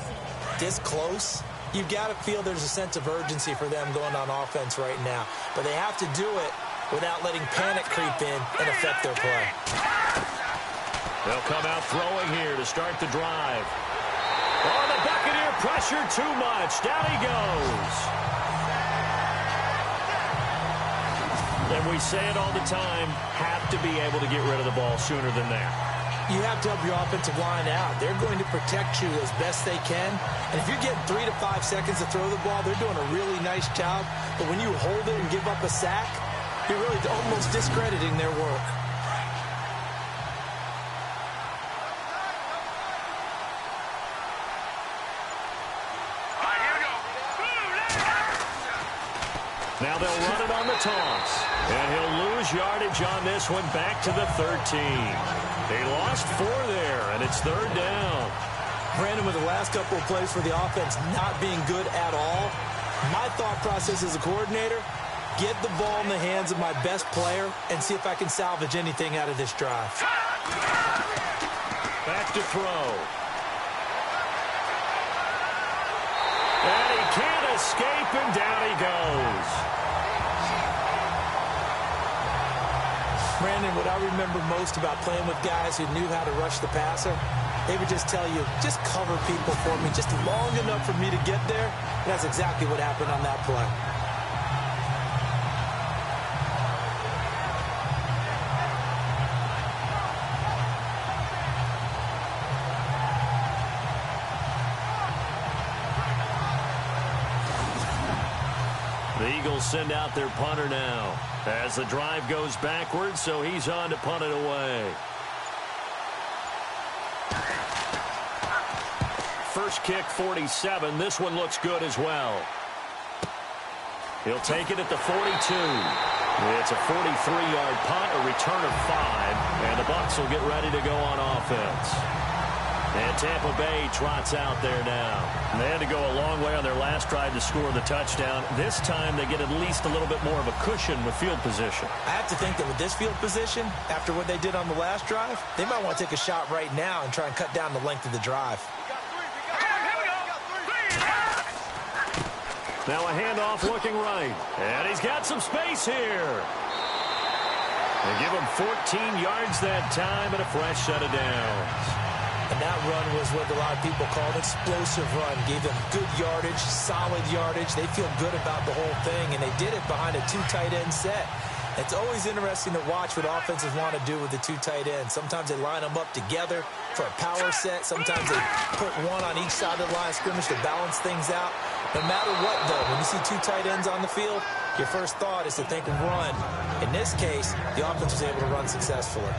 this close, you've got to feel there's a sense of urgency for them going on offense right now. But they have to do it without letting panic creep in and affect their play. They'll come out throwing here to start the drive. Oh, the Buccaneer pressure too much. Down he goes. And we say it all the time, have to be able to get rid of the ball sooner than that. You have to help your offensive line out. They're going to protect you as best they can. And if you're getting 3 to 5 seconds to throw the ball, they're doing a really nice job. But when you hold it and give up a sack, you're really almost discrediting their work. Now they'll run it on the toss. And he'll lose yardage on this one back to the 13. They lost 4 there, and it's 3rd down. Brandon, with the last couple of plays for the offense not being good at all, my thought process as a coordinator, get the ball in the hands of my best player and see if I can salvage anything out of this drive. Back to throw. And he can't escape, and down he goes. Brandon, what I remember most about playing with guys who knew how to rush the passer, they would just tell you, just cover people for me, just long enough for me to get there. And that's exactly what happened on that play. The Eagles send out their punter now as the drive goes backwards, so he's on to punt it away. First kick, 47. This one looks good as well. He'll take it at the 42. It's a 43-yard punt, a return of 5, and the Bucs will get ready to go on offense. And Tampa Bay trots out there now. And they had to go a long way on their last drive to score the touchdown. This time they get at least a little bit more of a cushion with field position. I have to think that with this field position, after what they did on the last drive, they might want to take a shot right now and try and cut down the length of the drive. Now a handoff looking right. And he's got some space here. They give him 14 yards that time and a fresh set of downs. And that run was what a lot of people call an explosive run. Gave them good yardage, solid yardage. They feel good about the whole thing, and they did it behind a 2 tight end set. It's always interesting to watch what offenses want to do with the 2 tight ends. Sometimes they line them up together for a power set. Sometimes they put one on each side of the line of scrimmage to balance things out. No matter what, though, when you see 2 tight ends on the field, your first thought is to think run. In this case, the offense was able to run successfully.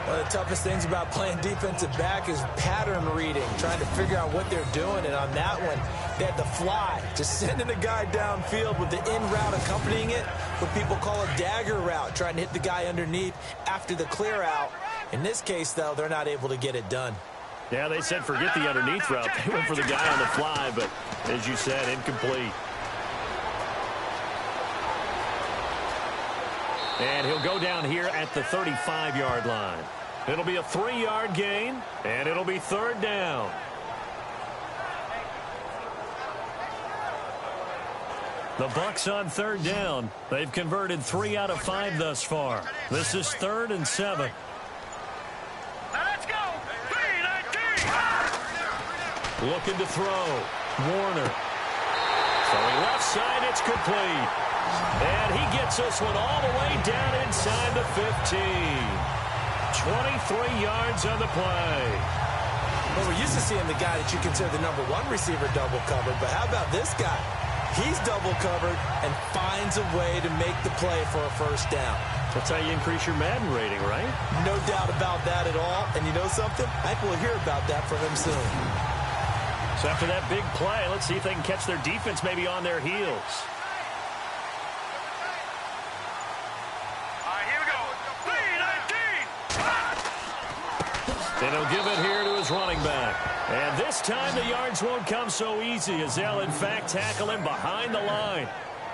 One of the toughest things about playing defensive back is pattern reading, trying to figure out what they're doing. And on that one, they had the fly, just sending a guy downfield with the in route accompanying it, what people call a dagger route, trying to hit the guy underneath after the clear out. In this case, though, they're not able to get it done. Yeah, they said forget the underneath route. They went for the guy on the fly, but as you said, incomplete. And he'll go down here at the 35-yard line. It'll be a 3-yard gain, and it'll be 3rd down. The Bucs on 3rd down. They've converted 3 out of 5 thus far. This is 3rd and 7. Let's go. 3-19. Looking to throw. Warner. Throwing left side, it's complete. And he gets this one all the way down inside the 15. 23 yards on the play. Well, we're used to seeing the guy that you consider the number 1 receiver double covered, but how about this guy? He's double covered and finds a way to make the play for a first down. That's how you increase your Madden rating, right? No doubt about that at all. And you know something? I think we'll hear about that from him soon. So after that big play, let's see if they can catch their defense maybe on their heels. And he'll give it here to his running back. And this time the yards won't come so easy as they'll, in fact, tackle him behind the line.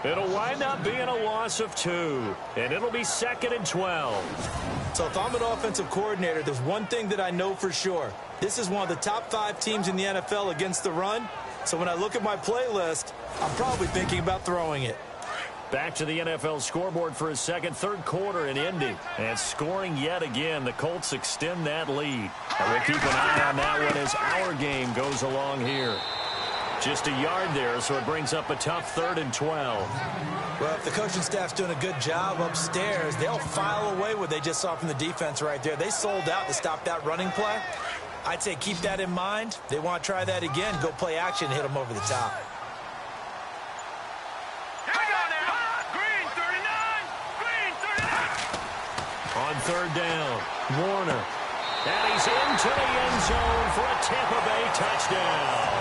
It'll wind up being a loss of 2. And it'll be 2nd and 12. So if I'm an offensive coordinator, there's one thing that I know for sure. This is one of the top 5 teams in the NFL against the run. So when I look at my playlist, I'm probably thinking about throwing it. Back to the NFL scoreboard for his third quarter in Indy. And scoring yet again. The Colts extend that lead. And we'll keep an eye on that one as our game goes along here. Just a yard there, so it brings up a tough 3rd and 12. Well, if the coaching staff's doing a good job upstairs, they'll file away what they just saw from the defense right there. They sold out to stop that running play. I'd say keep that in mind. They want to try that again, go play action, hit them over the top. On 3rd down, Warner. And he's into the end zone for a Tampa Bay touchdown.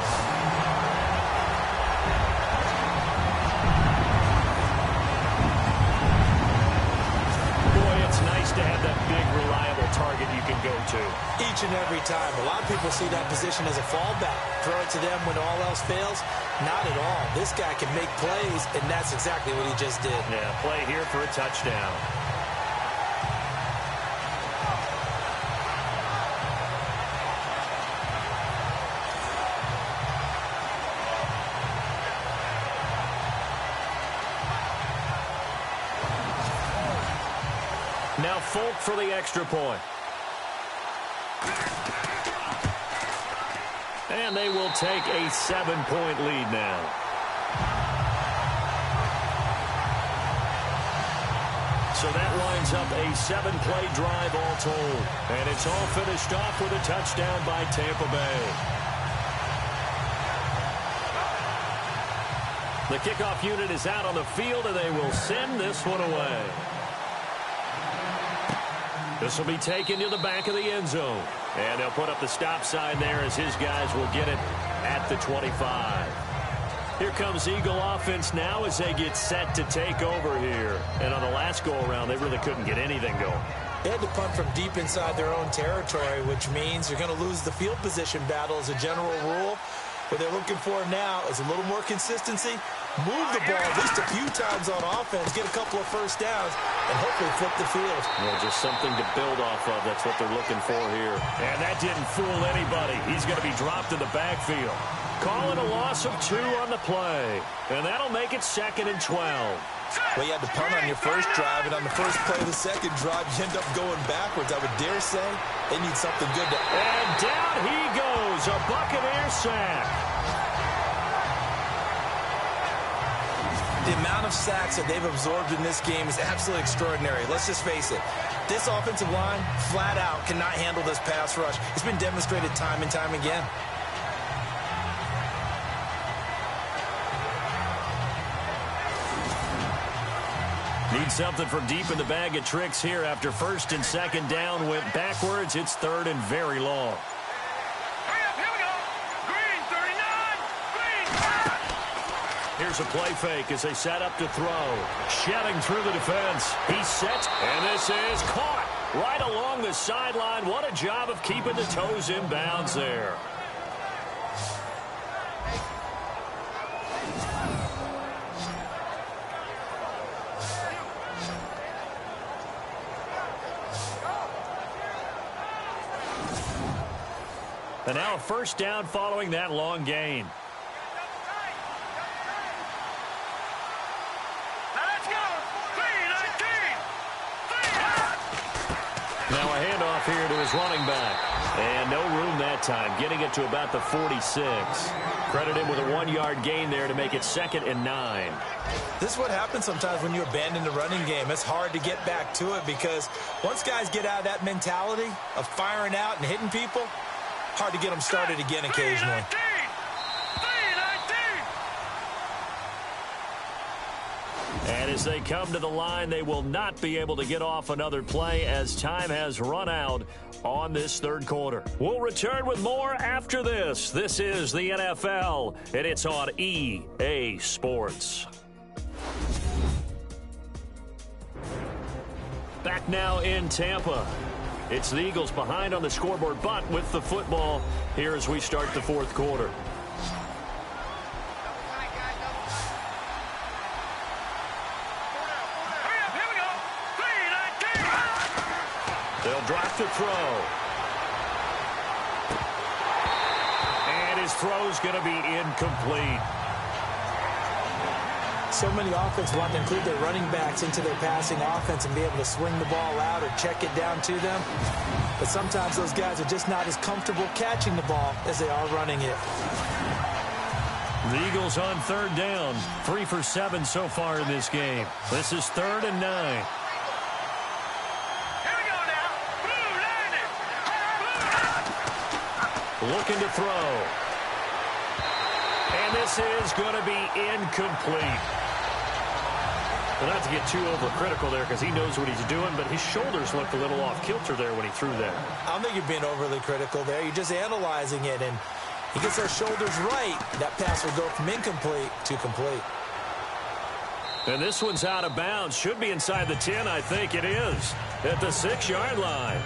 It's nice to have that big, reliable target you can go to. Each and every time. A lot of people see that position as a fallback. Throw it to them when all else fails. Not at all. This guy can make plays, and that's exactly what he just did. Yeah, play here for a touchdown. Now Folk for the extra point. And they will take a 7-point lead now. So that lines up a 7-play drive all told. And it's all finished off with a touchdown by Tampa Bay. The kickoff unit is out on the field, and they will send this one away. This will be taken to the back of the end zone. And they'll put up the stop sign there as his guys will get it at the 25. Here comes Eagle offense now as they get set to take over here. And on the last go-around, they really couldn't get anything going. They had to punt from deep inside their own territory, which means you're going to lose the field position battle as a general rule. What they're looking for now is a little more consistency. Move the ball at least a few times on offense, get a couple of first downs, and hopefully flip the field. Well, just something to build off of. That's what they're looking for here. And that didn't fool anybody. He's going to be dropped in the backfield. Calling a loss of 2 on the play. And that'll make it 2nd and 12. Well, you had to punt on your first drive, and on the first play of the second drive, you end up going backwards. I would dare say they need something good to... And down he goes, a Buccaneer sack. The amount of sacks that they've absorbed in this game is absolutely extraordinary. Let's just face it. This offensive line, flat out, cannot handle this pass rush. It's been demonstrated time and time again. Need something from deep in the bag of tricks here after 1st and 2nd down went backwards. It's 3rd and very long. Here's a play fake as they set up to throw. Shedding through the defense. He's set, and this is caught right along the sideline. What a job of keeping the toes in bounds there. And now a first down following that long gain. Now a handoff here to his running back. And no room that time, getting it to about the 46. Credit him with a 1-yard gain there to make it 2nd and 9. This is what happens sometimes when you abandon the running game. It's hard to get back to it because once guys get out of that mentality of firing out and hitting people, hard to get them started again occasionally. And as they come to the line, they will not be able to get off another play as time has run out on this 3rd quarter. We'll return with more after this. This is the NFL, and it's on EA Sports. Back now in Tampa. It's the Eagles behind on the scoreboard, but with the football here as we start the 4th quarter. They'll drop to throw. And his throw's going to be incomplete. So many offenses want to include their running backs into their passing offense and be able to swing the ball out or check it down to them. But sometimes those guys are just not as comfortable catching the ball as they are running it. The Eagles on third down. 3 for 7 so far in this game. This is 3rd and 9. Looking to throw. And this is going to be incomplete. Well, not to get too overcritical there because he knows what he's doing, but his shoulders looked a little off kilter there when he threw that. I don't think you're being overly critical there. You're just analyzing it, and he gets those shoulders right. That pass will go from incomplete to complete. And this one's out of bounds. Should be inside the 10, I think it is. At the 6-yard line.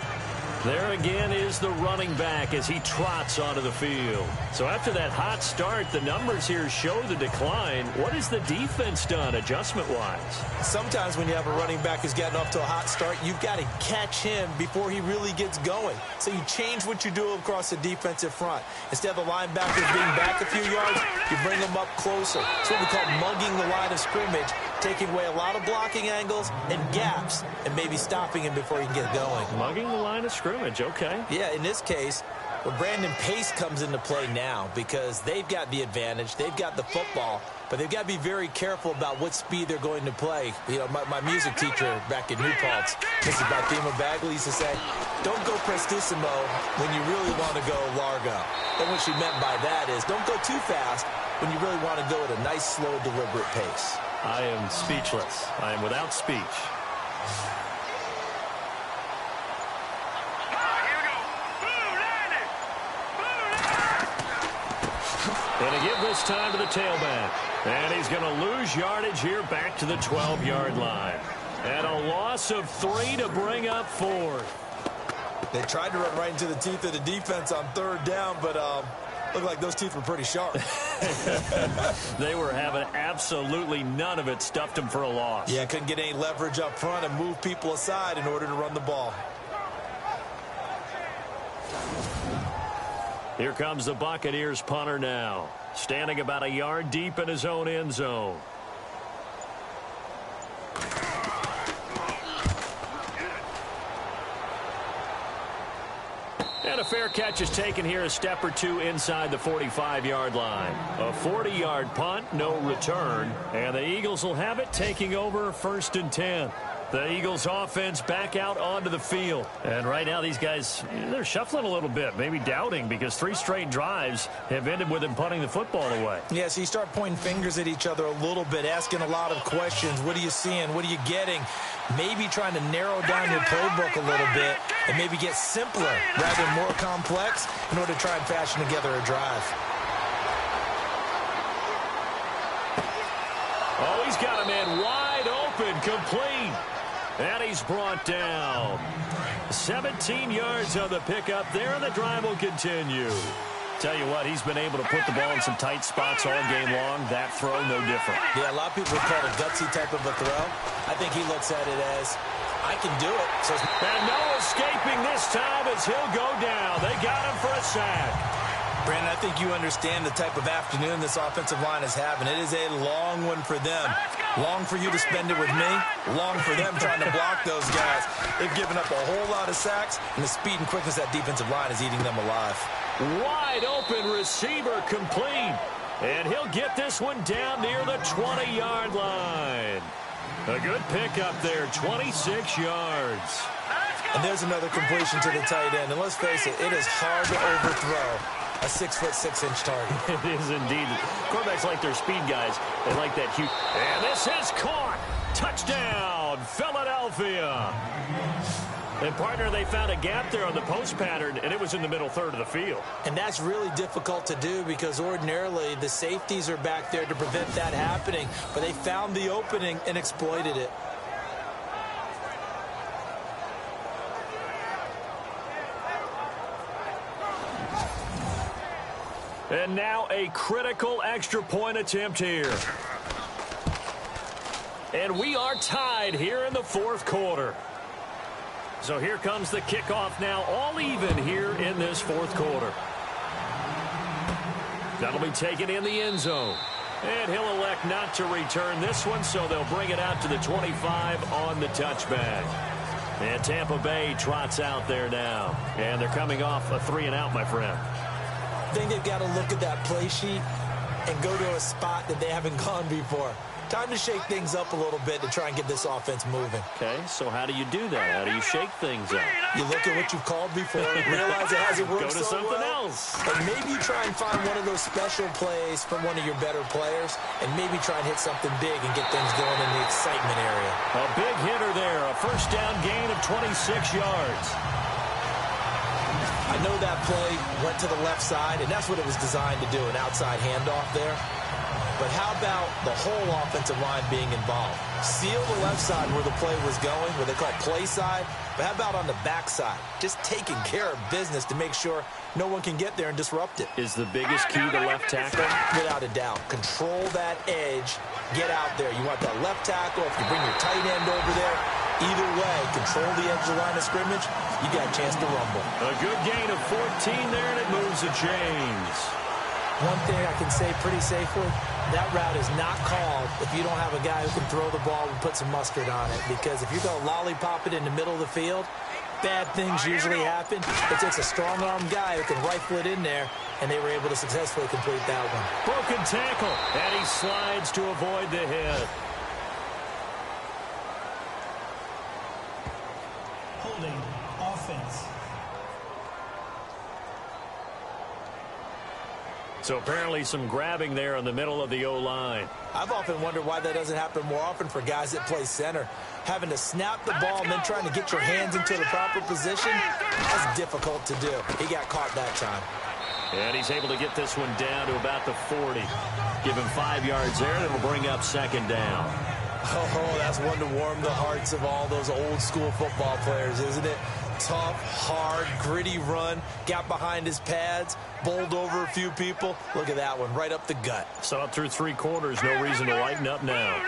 There again is the running back as he trots onto the field. So after that hot start, the numbers here show the decline. What has the defense done adjustment-wise? Sometimes when you have a running back who's gotten off to a hot start, you've got to catch him before he really gets going. So you change what you do across the defensive front. Instead of the linebackers being back a few yards, you bring them up closer. It's what we call mugging the line of scrimmage, taking away a lot of blocking angles and gaps and maybe stopping him before he can get going. Mugging the line of scrimmage, okay. Yeah, in this case, well, Brandon Pace comes into play now because they've got the advantage. They've got the football, but they've got to be very careful about what speed they're going to play. You know, my music teacher back in New Paltz, Mrs. Bathema Bagley, used to say, don't go prestissimo when you really want to go largo. And what she meant by that is don't go too fast when you really want to go at a nice, slow, deliberate pace. I am speechless. I am without speech. And to give this time to the tailback. And he's going to lose yardage here back to the 12-yard line. And a loss of 3 to bring up 4. They tried to run right into the teeth of the defense on third down, but looked like those teeth were pretty sharp. They were having absolutely none of it. Stuffed them for a loss. Yeah, couldn't get any leverage up front and move people aside in order to run the ball. Here comes the Buccaneers punter now. Standing about a yard deep in his own end zone. And a fair catch is taken here, a step or two inside the 45-yard line. A 40-yard punt, no return. And the Eagles will have it, taking over 1st and 10. The Eagles offense back out onto the field. And right now these guys, they're shuffling a little bit, maybe doubting, because 3 straight drives have ended with them punting the football away. Yeah, so you start pointing fingers at each other a little bit, asking a lot of questions. What are you seeing? What are you getting? Maybe trying to narrow down your playbook a little bit and maybe get simpler rather than more complex in order to try and fashion together a drive. Oh, he's got a man wide open, complete. And he's brought down. 17 yards on the pickup there, and the drive will continue. Tell you what, he's been able to put the ball in some tight spots all game long. That throw, no different. Yeah, a lot of people would call it a gutsy type of a throw. I think he looks at it as, I can do it. So, and no escaping this time as he'll go down. They got him for a sack. Brandon, I think you understand the type of afternoon this offensive line is having. It is a long one for them. Long for you to spend it with me. Long for them trying to block those guys. They've given up a whole lot of sacks, and the speed and quickness of that defensive line is eating them alive. Wide open receiver complete. And he'll get this one down near the 20-yard line. A good pickup there, 26 yards. And there's another completion to the tight end. And let's face it, it is hard to overthrow a 6'6" target. It is indeed. Quarterbacks like their speed guys. They like that huge. And this is caught. Touchdown, Philadelphia. And, partner, they found a gap there on the post pattern, and it was in the middle third of the field. And that's really difficult to do because ordinarily the safeties are back there to prevent that happening. But they found the opening and exploited it. And now a critical extra point attempt here. And we are tied here in the 4th quarter. So here comes the kickoff now, all even here in this 4th quarter. That'll be taken in the end zone. And he'll elect not to return this one, so they'll bring it out to the 25 on the touchback. And Tampa Bay trots out there now. And they're coming off a 3-and-out, my friend. I think they've got to look at that play sheet and go to a spot that they haven't gone before. Time to shake things up a little bit to try and get this offense moving. Okay, so how do you do that? How do you shake things up? You look at what you've called before, realize it hasn't worked Go to so something well, else. and maybe you try and find one of those special plays from one of your better players, and maybe try and hit something big and get things going in the excitement area. A big hitter there, a first down gain of 26 yards. I know that play went to the left side, and that's what it was designed to do, an outside handoff there. But how about the whole offensive line being involved? Seal the left side where the play was going, where they call it play side. But how about on the back side? Just taking care of business to make sure no one can get there and disrupt it. Is the biggest key to left tackle? Without a doubt. Control that edge. Get out there. You want that left tackle. If you bring your tight end over there, either way, control the edge of the line of scrimmage, you got a chance to rumble. A good gain of 14 there, and it moves the chains. One thing I can say pretty safely, that route is not called if you don't have a guy who can throw the ball and put some mustard on it. Because if you're going to lollipop it in the middle of the field, bad things usually happen. It takes a strong-arm guy who can rifle it in there, and they were able to successfully complete that one. Broken tackle, and he slides to avoid the hit. Holding offense. So apparently some grabbing there in the middle of the O-line. I've often wondered why that doesn't happen more often for guys that play center. Having to snap the ball and then trying to get your hands into the proper position, that's difficult to do. He got caught that time. And he's able to get this one down to about the 40. Give him 5 yards there, and it'll bring up second down. Oh, that's one to warm the hearts of all those old-school football players, isn't it? Tough, hard, gritty run, got behind his pads, bowled over a few people. Look at that one, right up the gut. So up through 3 quarters, no reason to lighten up now.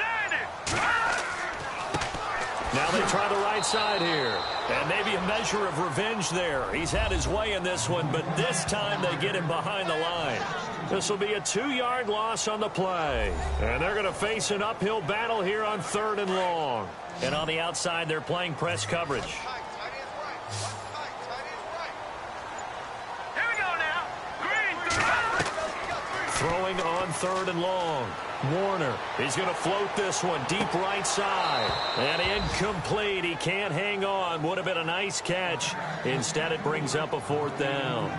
Now they try the right side here. And maybe a measure of revenge there. He's had his way in this one, but this time they get him behind the line. This will be a 2-yard loss on the play. And they're going to face an uphill battle here on 3rd and long. And on the outside, they're playing press coverage. Throwing on 3rd and long. Warner, he's going to float this one deep right side. And incomplete. He can't hang on. Would have been a nice catch. Instead, it brings up a 4th down.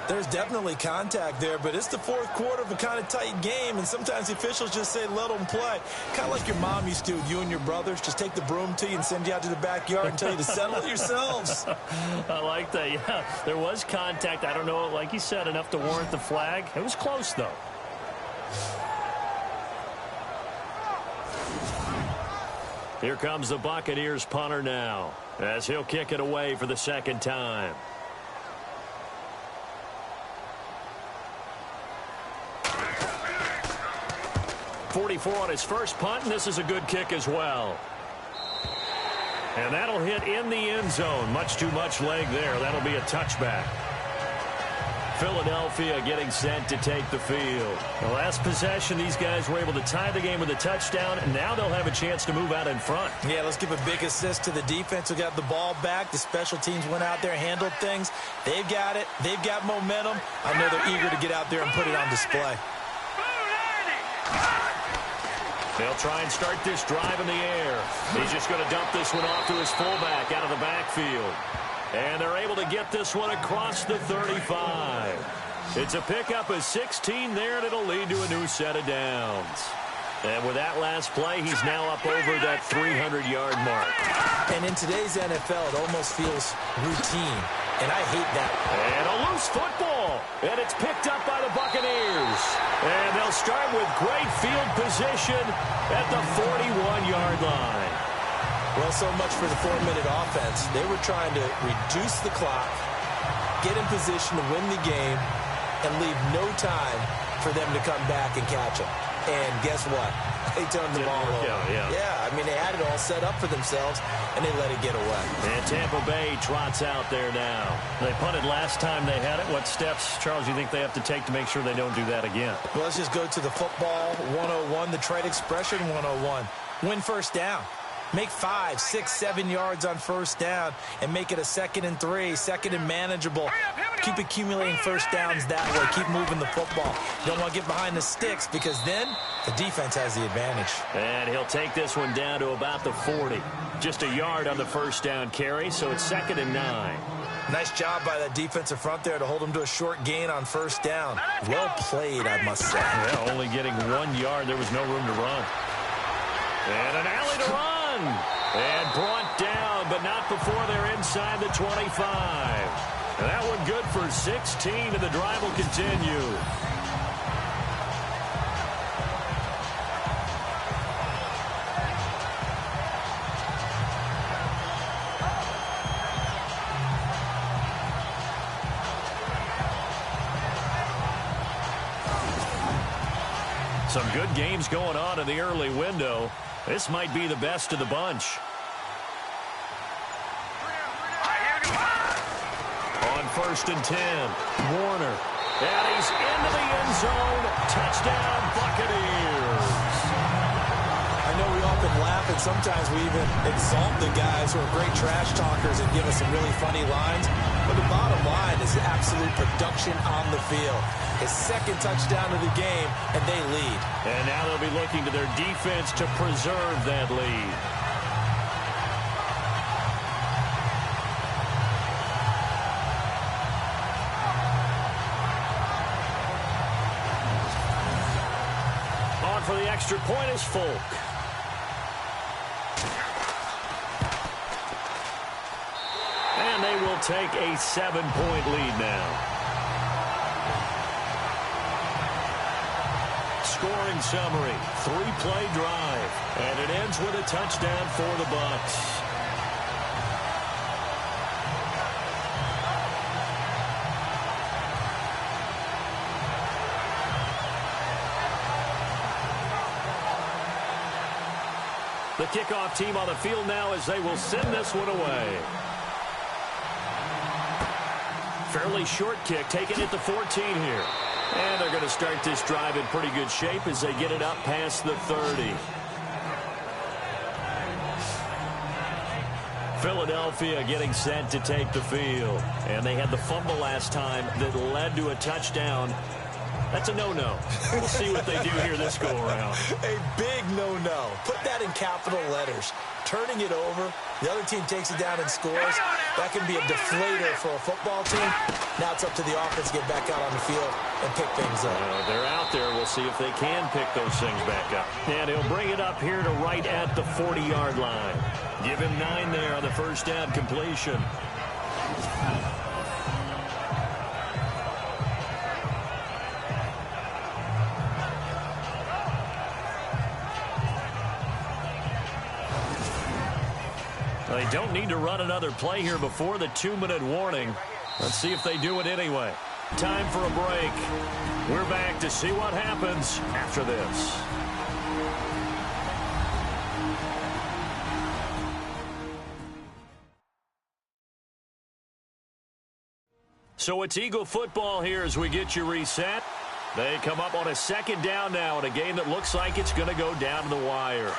There's definitely contact there, but it's the 4th quarter of a kind of tight game, and sometimes the officials just say, let them play. Kind of like your mom used to with you and your brothers. Just take the broom to you and send you out to the backyard and tell you to settle it yourselves. I like that. Yeah, there was contact. I don't know, like you said, enough to warrant the flag. It was close, though. Here comes the Buccaneers punter now, as he'll kick it away for the 2nd time. .44 on his first punt, and this is a good kick as well. And that'll hit in the end zone. Much too much leg there. That'll be a touchback. Philadelphia getting set to take the field. The last possession, these guys were able to tie the game with a touchdown, and now they'll have a chance to move out in front. Yeah, let's give a big assist to the defense who got the ball back. The special teams went out there, handled things. They've got it. They've got momentum. I know they're eager to get out there and put it on display. They'll try and start this drive in the air. He's just going to dump this one off to his fullback out of the backfield. And they're able to get this one across the 35. It's a pickup of 16 there, and it'll lead to a new set of downs. And with that last play, he's now up over that 300-yard mark. And in today's NFL, it almost feels routine. And I hate that. And a loose football. And it's picked up by the Buccaneers. And they'll start with great field position at the 41-yard line. Well, so much for the 4-minute offense. They were trying to reduce the clock, get in position to win the game, and leave no time for them to come back and catch them. And guess what? They turned the ball over. Yeah, I mean, they had it all set up for themselves, and they let it get away. And Tampa Bay trots out there now. They punted last time they had it. What steps, Charles, you think they have to take to make sure they don't do that again? Well, let's just go to the football 101, the trade expression 101. Win first down. Make 5, 6, 7 yards on first down and make it a 2nd and 3, 2nd and manageable. Keep accumulating first downs that way. Keep moving the football. You don't want to get behind the sticks because then the defense has the advantage. And he'll take this one down to about the 40. Just a yard on the first down carry, so it's 2nd and 9. Nice job by that defensive front there to hold him to a short gain on first down. Well played, I must say. Well, only getting 1 yard. There was no room to run. And an alley to run. And brought down, but not before they're inside the 25. And that one good for 16, and the drive will continue. Some good games going on in the early window. This might be the best of the bunch. On 1st and 10, Warner. And he's into the end zone. Touchdown, Buccaneers. I know we often laugh, and sometimes we even exalt the guys who are great trash talkers and give us some really funny lines. But the bottom line is absolute production on the field. His 2nd touchdown of the game, and they lead. And now they'll be looking to their defense to preserve that lead. On for the extra point is Folk. And they will take a 7-point lead now. Scoring summary, 3-play drive, and it ends with a touchdown for the Bucs. The kickoff team on the field now as they will send this one away. Fairly short kick, taken at the 14 here. And they're going to start this drive in pretty good shape as they get it up past the 30. Philadelphia getting set to take the field. And they had the fumble last time that led to a touchdown. That's a no-no. We'll see what they do here this go-around. A big no-no. Put that in capital letters. Turning it over, the other team takes it down and scores. That can be a deflator for a football team. Now it's up to the offense to get back out on the field and pick things up. They're out there. We'll see if they can pick those things back up. And he'll bring it up here to right at the 40-yard line. Give him 9 there on the first down completion. They don't need to run another play here before the 2-minute warning. Let's see if they do it anyway. Time for a break. We're back to see what happens after this. So it's Eagle football here as we get you reset. They come up on a 2nd down now in a game that looks like it's going to go down to the wire.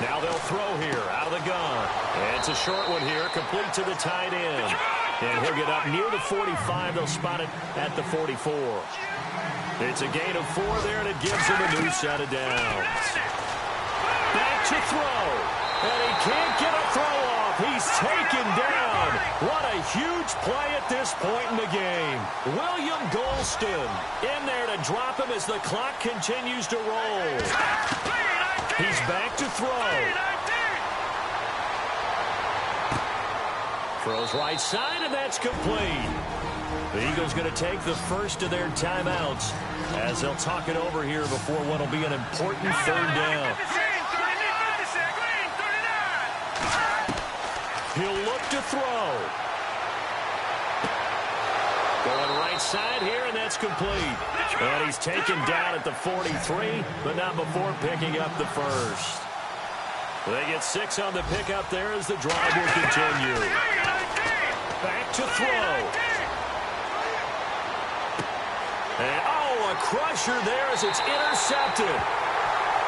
Now they'll throw here out of the gun. And it's a short one here, complete to the tight end. And he'll get up near the 45. They'll spot it at the 44. It's a gain of 4 there, and it gives him a new set of downs. Back to throw. And he can't get a throw off. He's taken down. What a huge play at this point in the game. William Golston in there to drop him as the clock continues to roll. He's back to throw. Throws right side, and that's complete. The Eagles going to take the first of their timeouts as they'll talk it over here before what will be an important 3rd down. He'll look to throw. Going right side here, and that's complete. And he's taken down at the 43, but not before picking up the first. They get 6 on the pickup there as the drive will continue. Back to throw. And, oh, a crusher there as it's intercepted.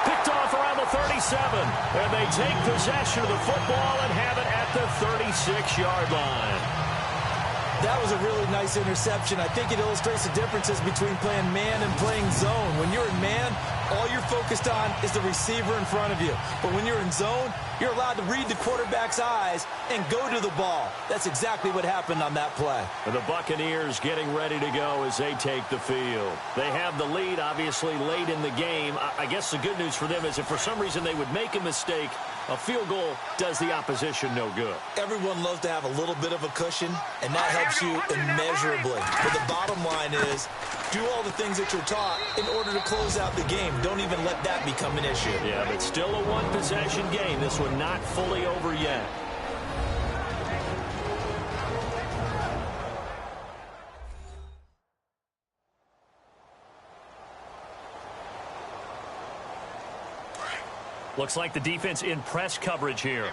Picked off around the 37. And they take possession of the football and have it at the 36-yard line. That was a really nice interception. I think it illustrates the differences between playing man and playing zone. When you're in man, all you're focused on is the receiver in front of you. But when you're in zone, you're allowed to read the quarterback's eyes and go to the ball. That's exactly what happened on that play. And the Buccaneers getting ready to go as they take the field. They have the lead, obviously, late in the game. I guess the good news for them is if for some reason they would make a mistake, a field goal does the opposition no good. Everyone loves to have a little bit of a cushion, and that helps you immeasurably. But the bottom line is, do all the things that you're taught in order to close out the game. Don't even let that become an issue. Yeah, but still a one-possession game. This one not fully over yet. Looks like the defense in press coverage here.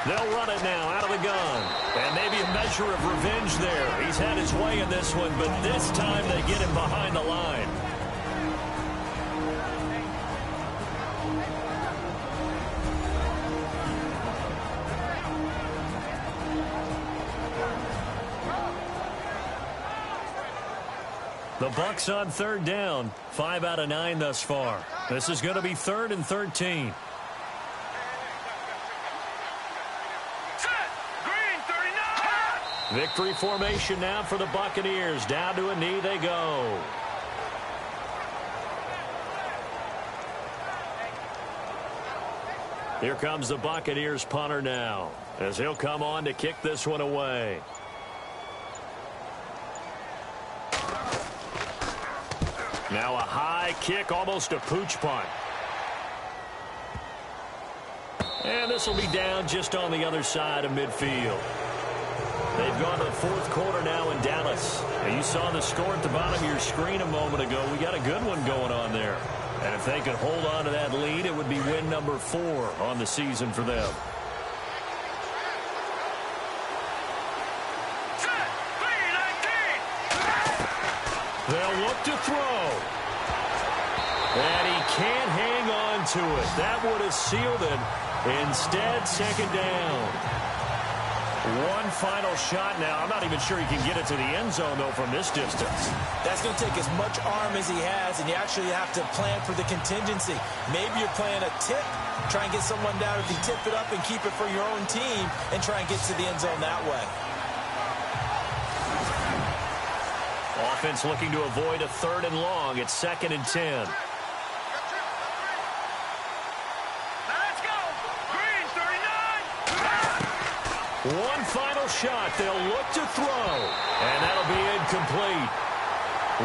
They'll run it now out of the gun. And maybe a measure of revenge there. He's had his way in this one, but this time they get him behind the line. The Bucs on third down. 5 out of 9 thus far. This is going to be 3rd and 13. Victory formation now for the Buccaneers. Down to a knee they go. Here comes the Buccaneers punter now, as he'll come on to kick this one away. Now a high kick, almost a pooch punt. And this will be down just on the other side of midfield. They've gone to the 4th quarter now in Dallas. And you saw the score at the bottom of your screen a moment ago. We got a good one going on there. And if they could hold on to that lead, it would be win number 4 on the season for them. They'll look to throw. And he can't hang on to it. That would have sealed it. Instead, 2nd down. One final shot now. I'm not even sure he can get it to the end zone, though, from this distance. That's going to take as much arm as he has, and you actually have to plan for the contingency. Maybe you're playing a tip, try and get someone down if you tip it up and keep it for your own team and try and get to the end zone that way. Offense looking to avoid a 3rd and long. It's 2nd and 10. One final shot. They'll look to throw. And that'll be incomplete.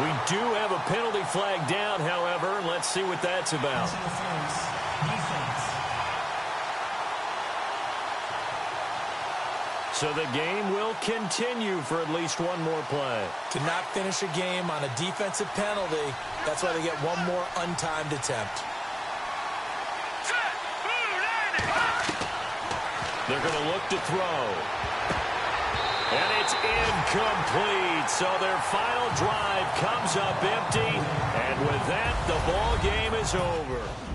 We do have a penalty flag down, however. Let's see what that's about. So the game will continue for at least one more play. To not finish a game on a defensive penalty, that's why they get one more untimed attempt. They're going to look to throw. And it's incomplete. So their final drive comes up empty. And with that, the ball game is over.